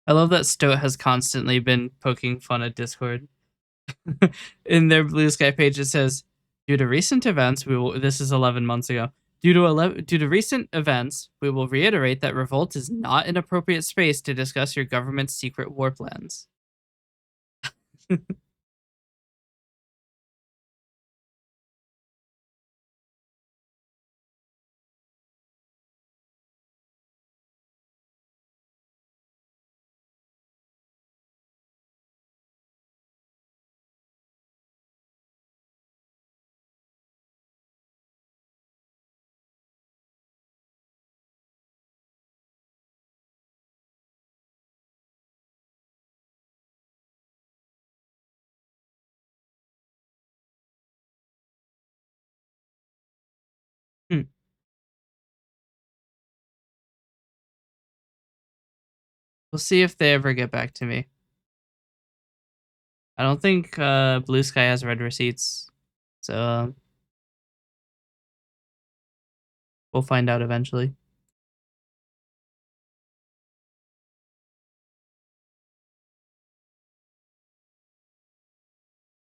I love that Stoat has constantly been poking fun at Discord. In their Blue Sky page, it says, "Due to recent events, we will." This is 11 months ago. Due to recent events, we will reiterate that Revolt is not an appropriate space to discuss your government's secret war plans. Hmm. We'll see if they ever get back to me. I don't think Blue Sky has red receipts, so we'll find out eventually.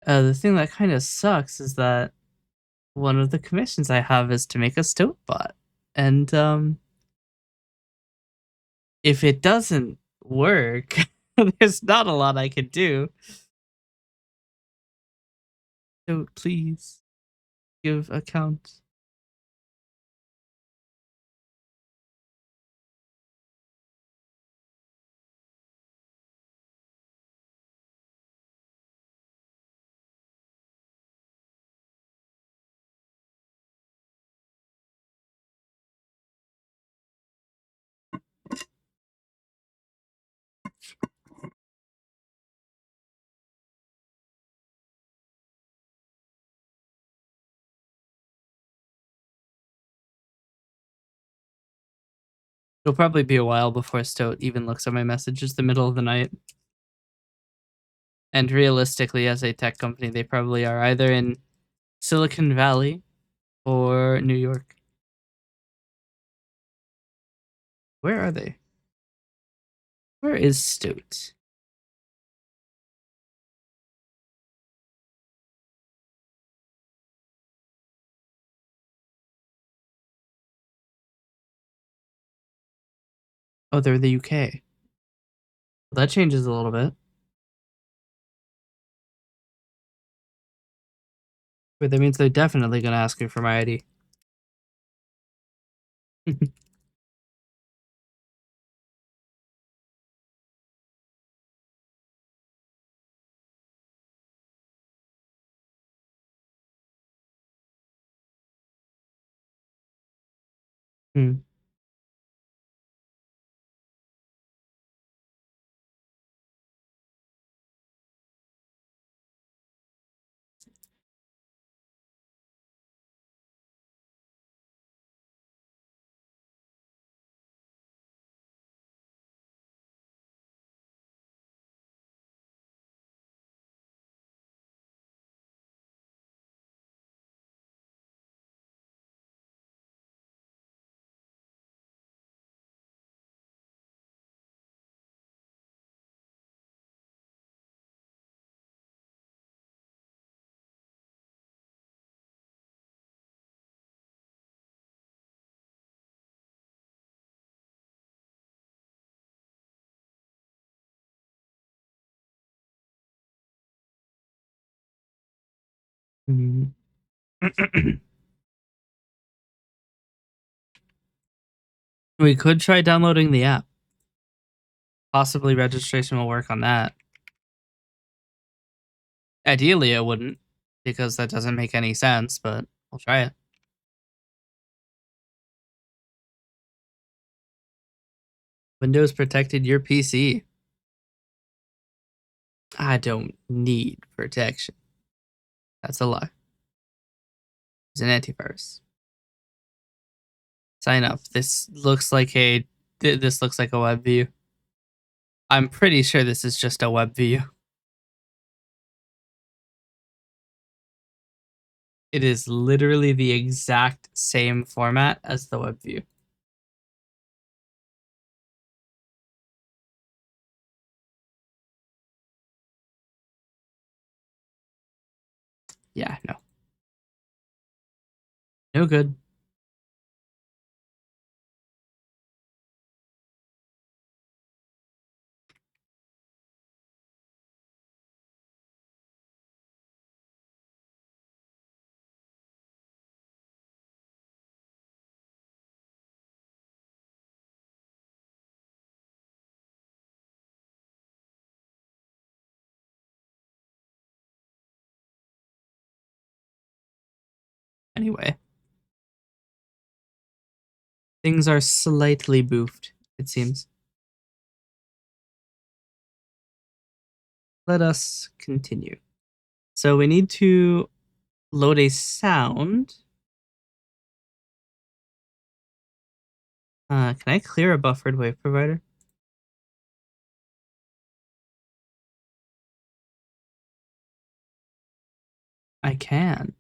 The thing that kind of sucks is that one of the commissions I have is to make a Stoat bot, and if it doesn't work, there's not a lot I can do. So please give account. It'll probably be a while before Stoat even looks at my messages the middle of the night. And realistically, as a tech company, they probably are either in Silicon Valley or New York. Where are they? Where is Stoat? Oh, they're the UK. Well, that changes a little bit. But that means they're definitely going to ask me for my ID. Hmm. Hmm. We could try downloading the app. Possibly registration will work on that. Ideally, it wouldn't, because that doesn't make any sense, but we'll try it. Windows protected your PC. I don't need protection. That's a lie. It's an antivirus. Sign up. This looks like a web view. I'm pretty sure this is just a web view. It is literally the exact same format as the web view. Yeah, no. No good. Anyway, things are slightly boofed, it seems. Let us continue. So we need to load a sound. Can I clear a buffered wave provider? I can.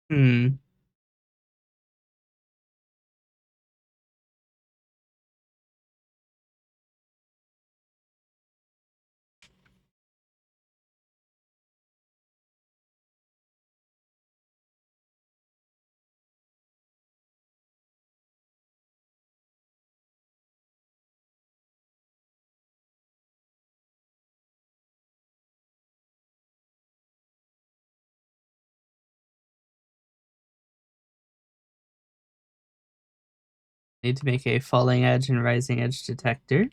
Hmm. Need to make a falling edge and rising edge detector.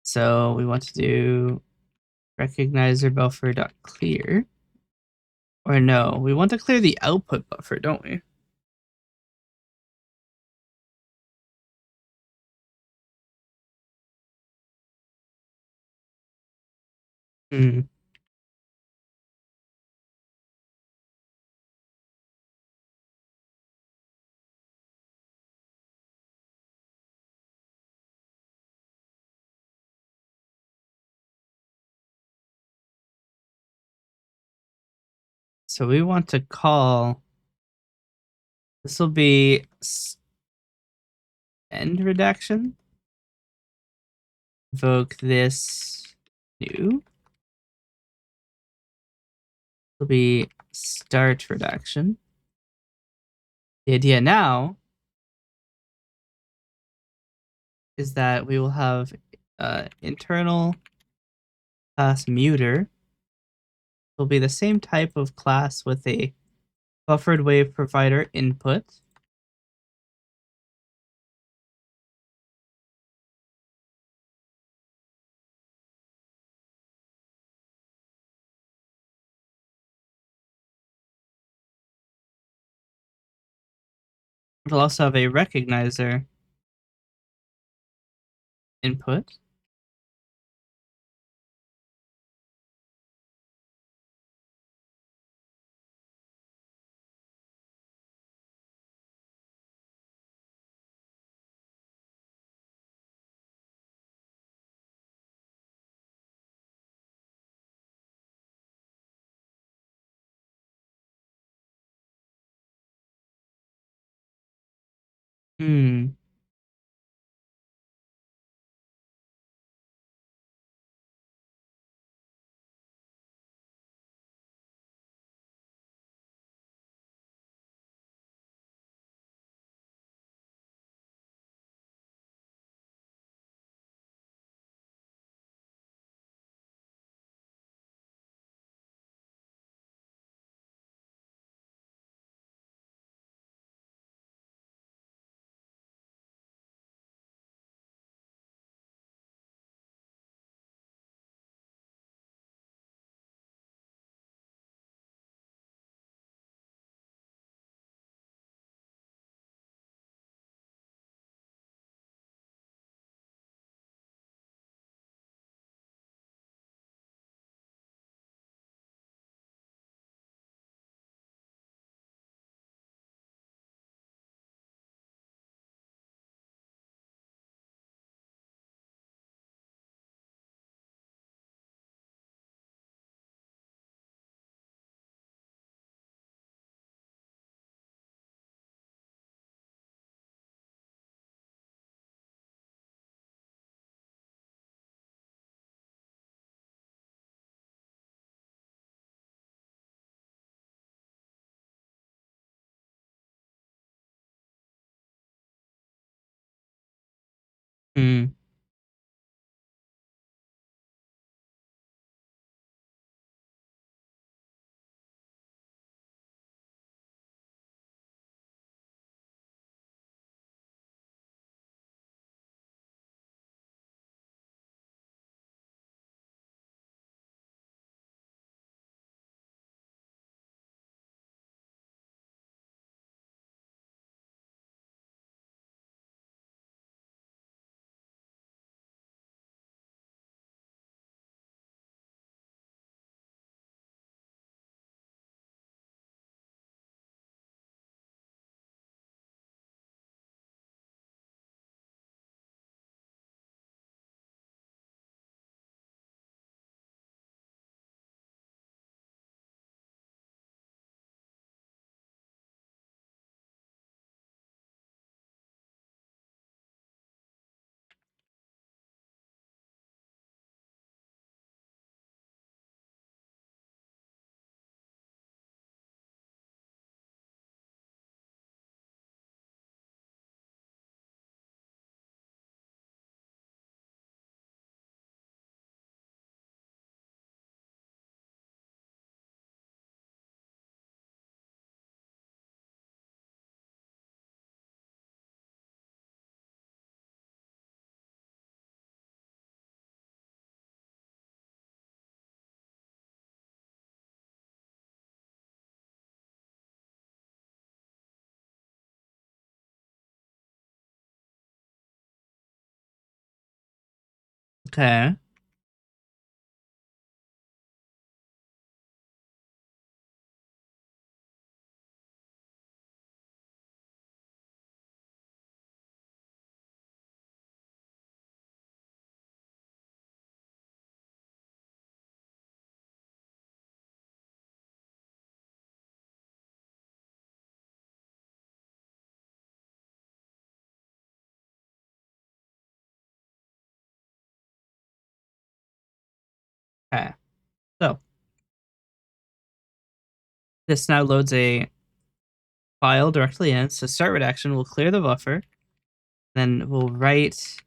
So we want to do recognizer buffer dot clear. Or no, we want to clear the output buffer, don't we? Hmm. So we want to call. This will be end redaction. invoke this new. Will be start redaction. The idea now is that we will have internal class muter. Will be the same type of class with a buffered wave provider input. It'll also have a recognizer input. Hmm. Hmm. Okay. Okay. So this now loads a file directly in. So start redaction, we'll clear the buffer. Then we'll write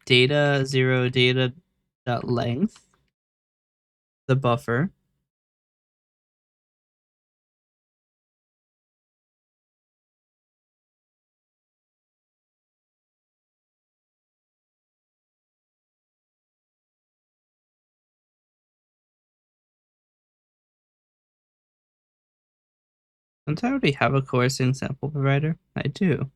data 0 data dot length, the buffer. Don't I already have a coercing sample provider? I do.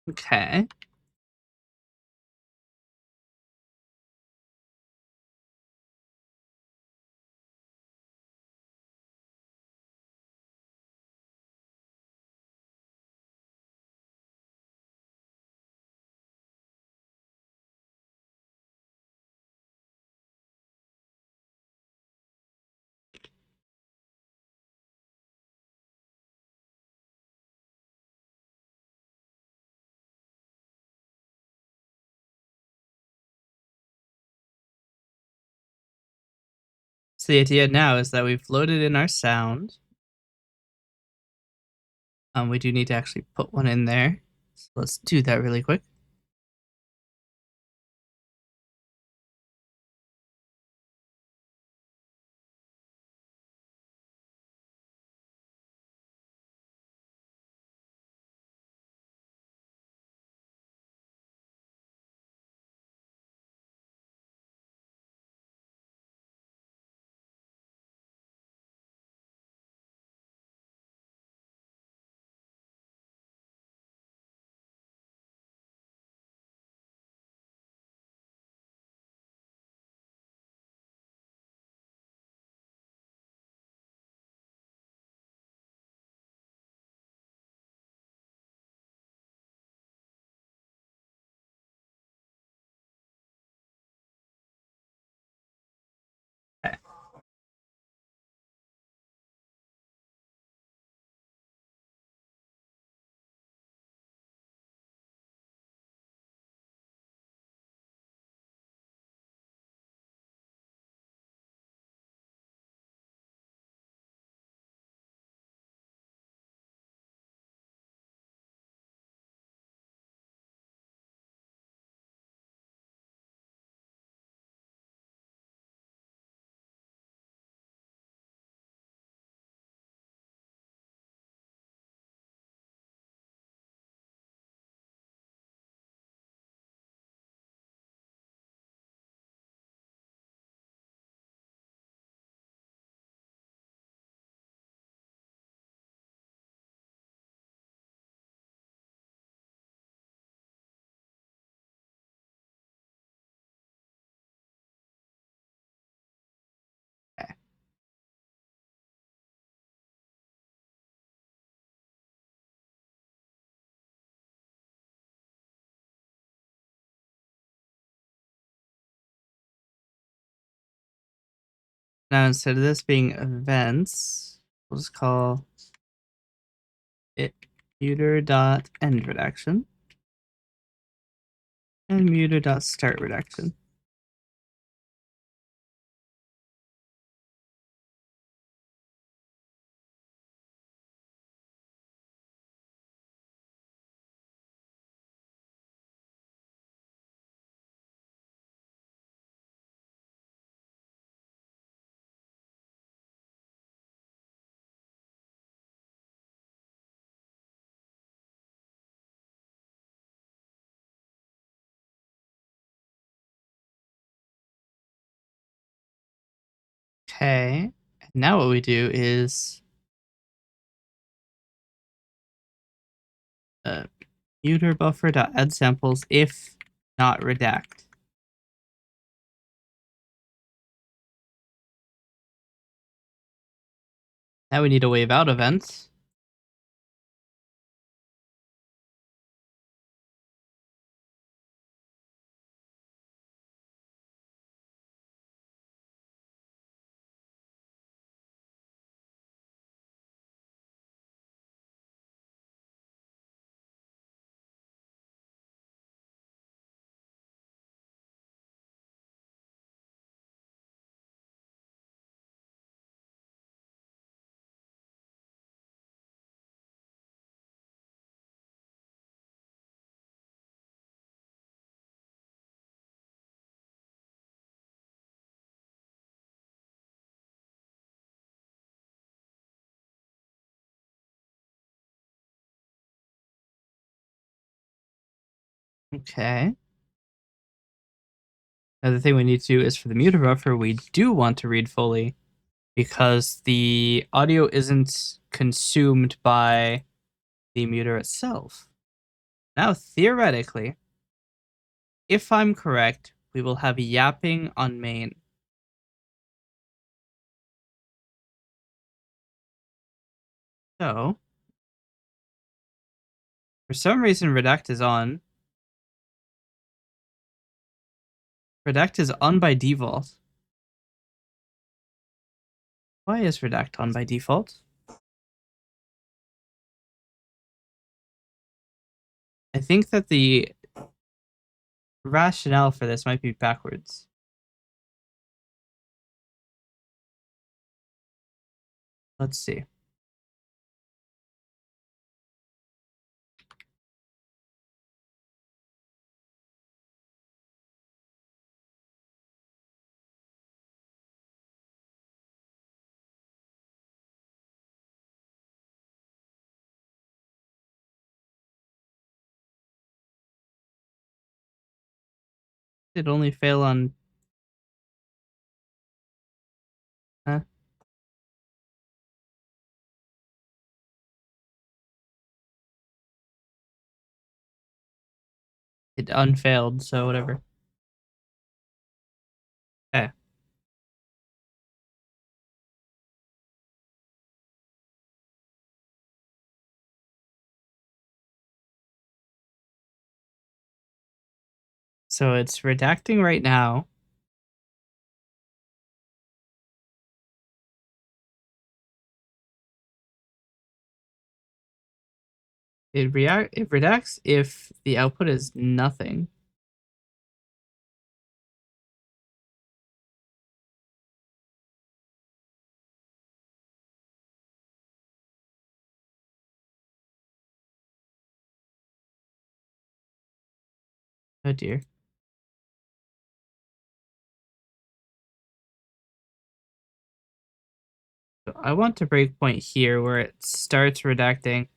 Okay. So the idea now is that we've loaded in our sound. We do need to actually put one in there. So let's do that really quick. Okay. Okay. Now instead of this being events, we'll just call it muter.end redaction and muter.start redaction. Okay. Now what we do is uh, computer buffer dot add samples if not redact. Now we need a wave out event. Okay. Another thing we need to do is for the muter buffer, we do want to read fully because the audio isn't consumed by the muter itself. Now, theoretically, if I'm correct, we will have yapping on main. So, for some reason, redact is on. Redact is on by default. Why is redact on by default? I think that the rationale for this might be backwards. Let's see. It only fail on. Huh? It unfailed, so whatever. Okay. So it's redacting right now. It redacts if the output is nothing. Oh dear. So I want to breakpoint here where it starts redacting.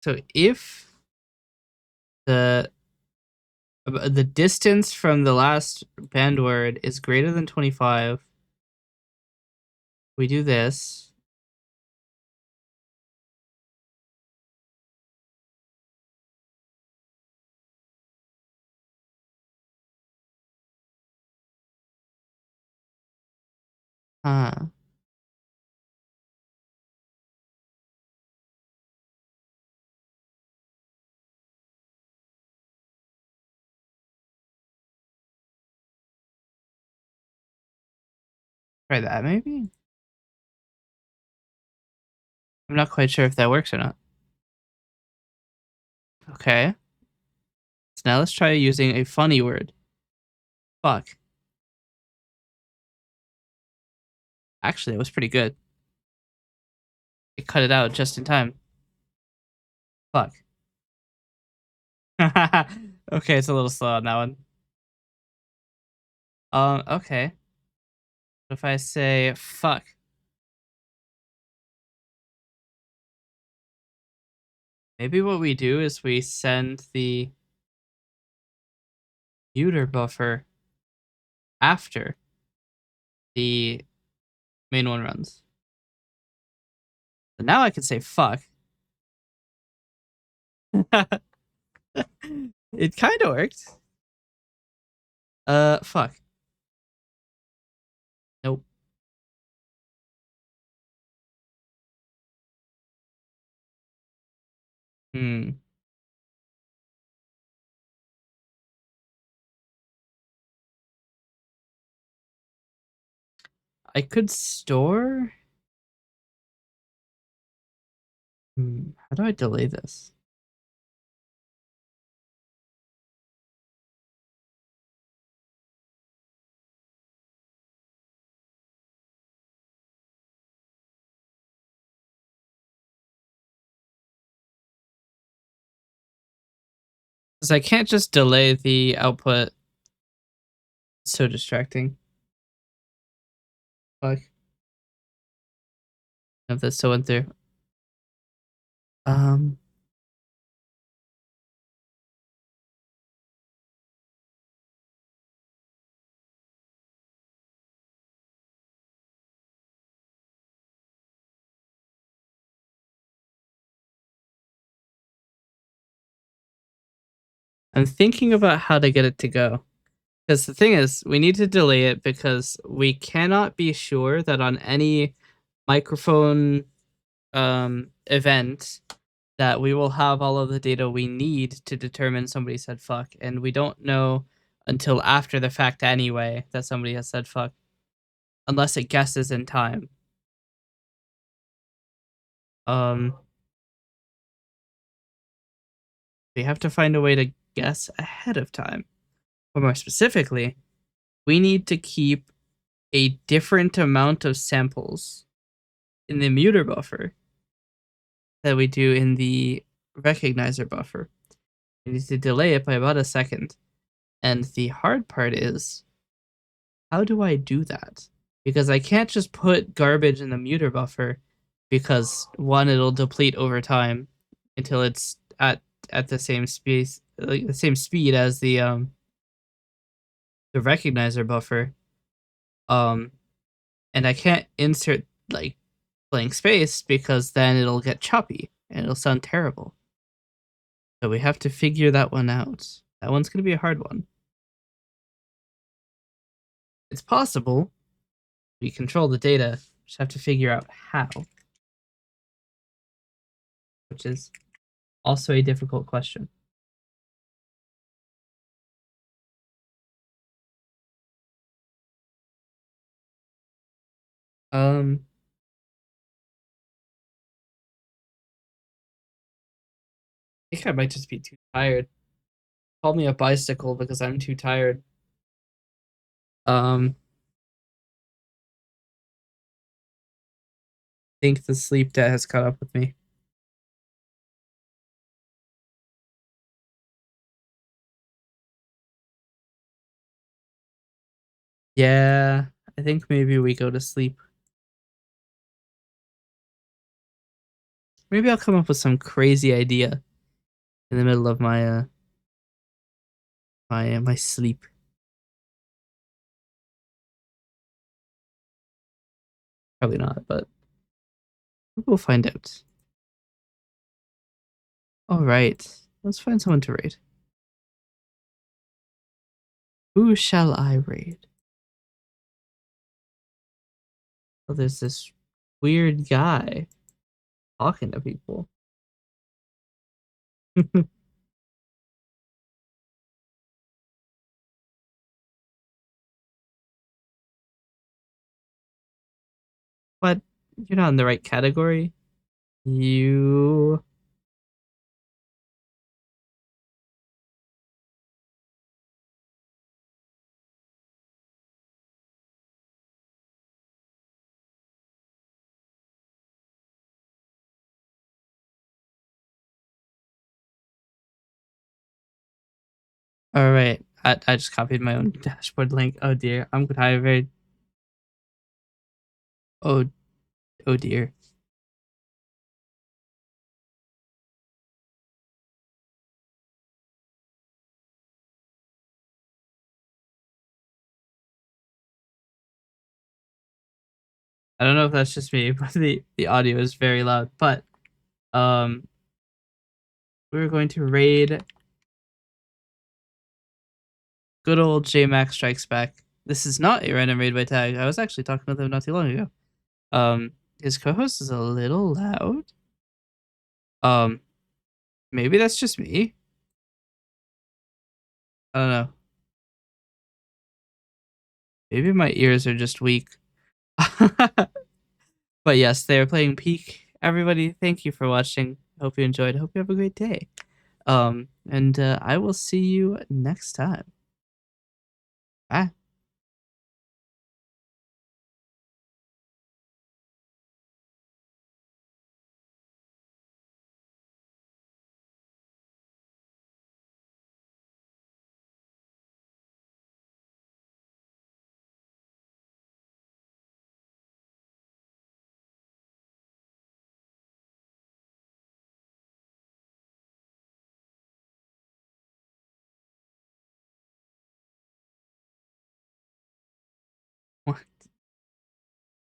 So if the distance from the last band word is greater than 25, we do this. Huh. Try that maybe? I'm not quite sure if that works or not. Okay. So now let's try using a funny word. Fuck. Actually, it was pretty good. It cut it out just in time. Fuck. Okay, it's a little slow on that one. Okay. If I say fuck, maybe what we do is we send the muter buffer after the main one runs. So now I can say fuck. It kind of worked. Fuck. Nope. Hmm. I could store. How do I delay this? Because I can't just delay the output. It's so distracting. Fuck. If that still went through. Um, I'm thinking about how to get it to go. Because the thing is, we need to delay it because we cannot be sure that on any microphone event that we will have all of the data we need to determine somebody said fuck, and we don't know until after the fact anyway that somebody has said fuck, unless it guesses in time. Um, we have to find a way to guess ahead of time. Or more specifically, we need to keep a different amount of samples in the muter buffer that we do in the recognizer buffer. We need to delay it by about a second. And the hard part is, how do I do that? Because I can't just put garbage in the muter buffer because one, it'll deplete over time until it's at the same speed, like the same speed as the recognizer buffer. Um and I can't insert like blank space because then it'll get choppy and it'll sound terrible. So we have to figure that one out. That one's going to be a hard one. It's possible. We control the data. Just have to figure out how, which is also a difficult question. Um, I think I might just be too tired. Call me a bicycle because I'm too tired. I think the sleep debt has caught up with me. Yeah, I think maybe we go to sleep. Maybe I'll come up with some crazy idea in the middle of my sleep. Probably not, but we'll find out. All right, let's find someone to raid. Who shall I raid? Oh, there's this weird guy talking to people. But you're not in the right category. You. All right. I just copied my own dashboard link. Oh dear. I'm tired. Oh, oh dear. I don't know if that's just me, but the audio is very loud. But um, we're going to raid good old J Max Strikes Back. This is not a random raid by tag. I was actually talking with him not too long ago. His co-host is a little loud. Um, maybe that's just me. I don't know. Maybe my ears are just weak. But yes, they are playing Peak. Everybody, thank you for watching. Hope you enjoyed. Hope you have a great day. And I will see you next time. Bye.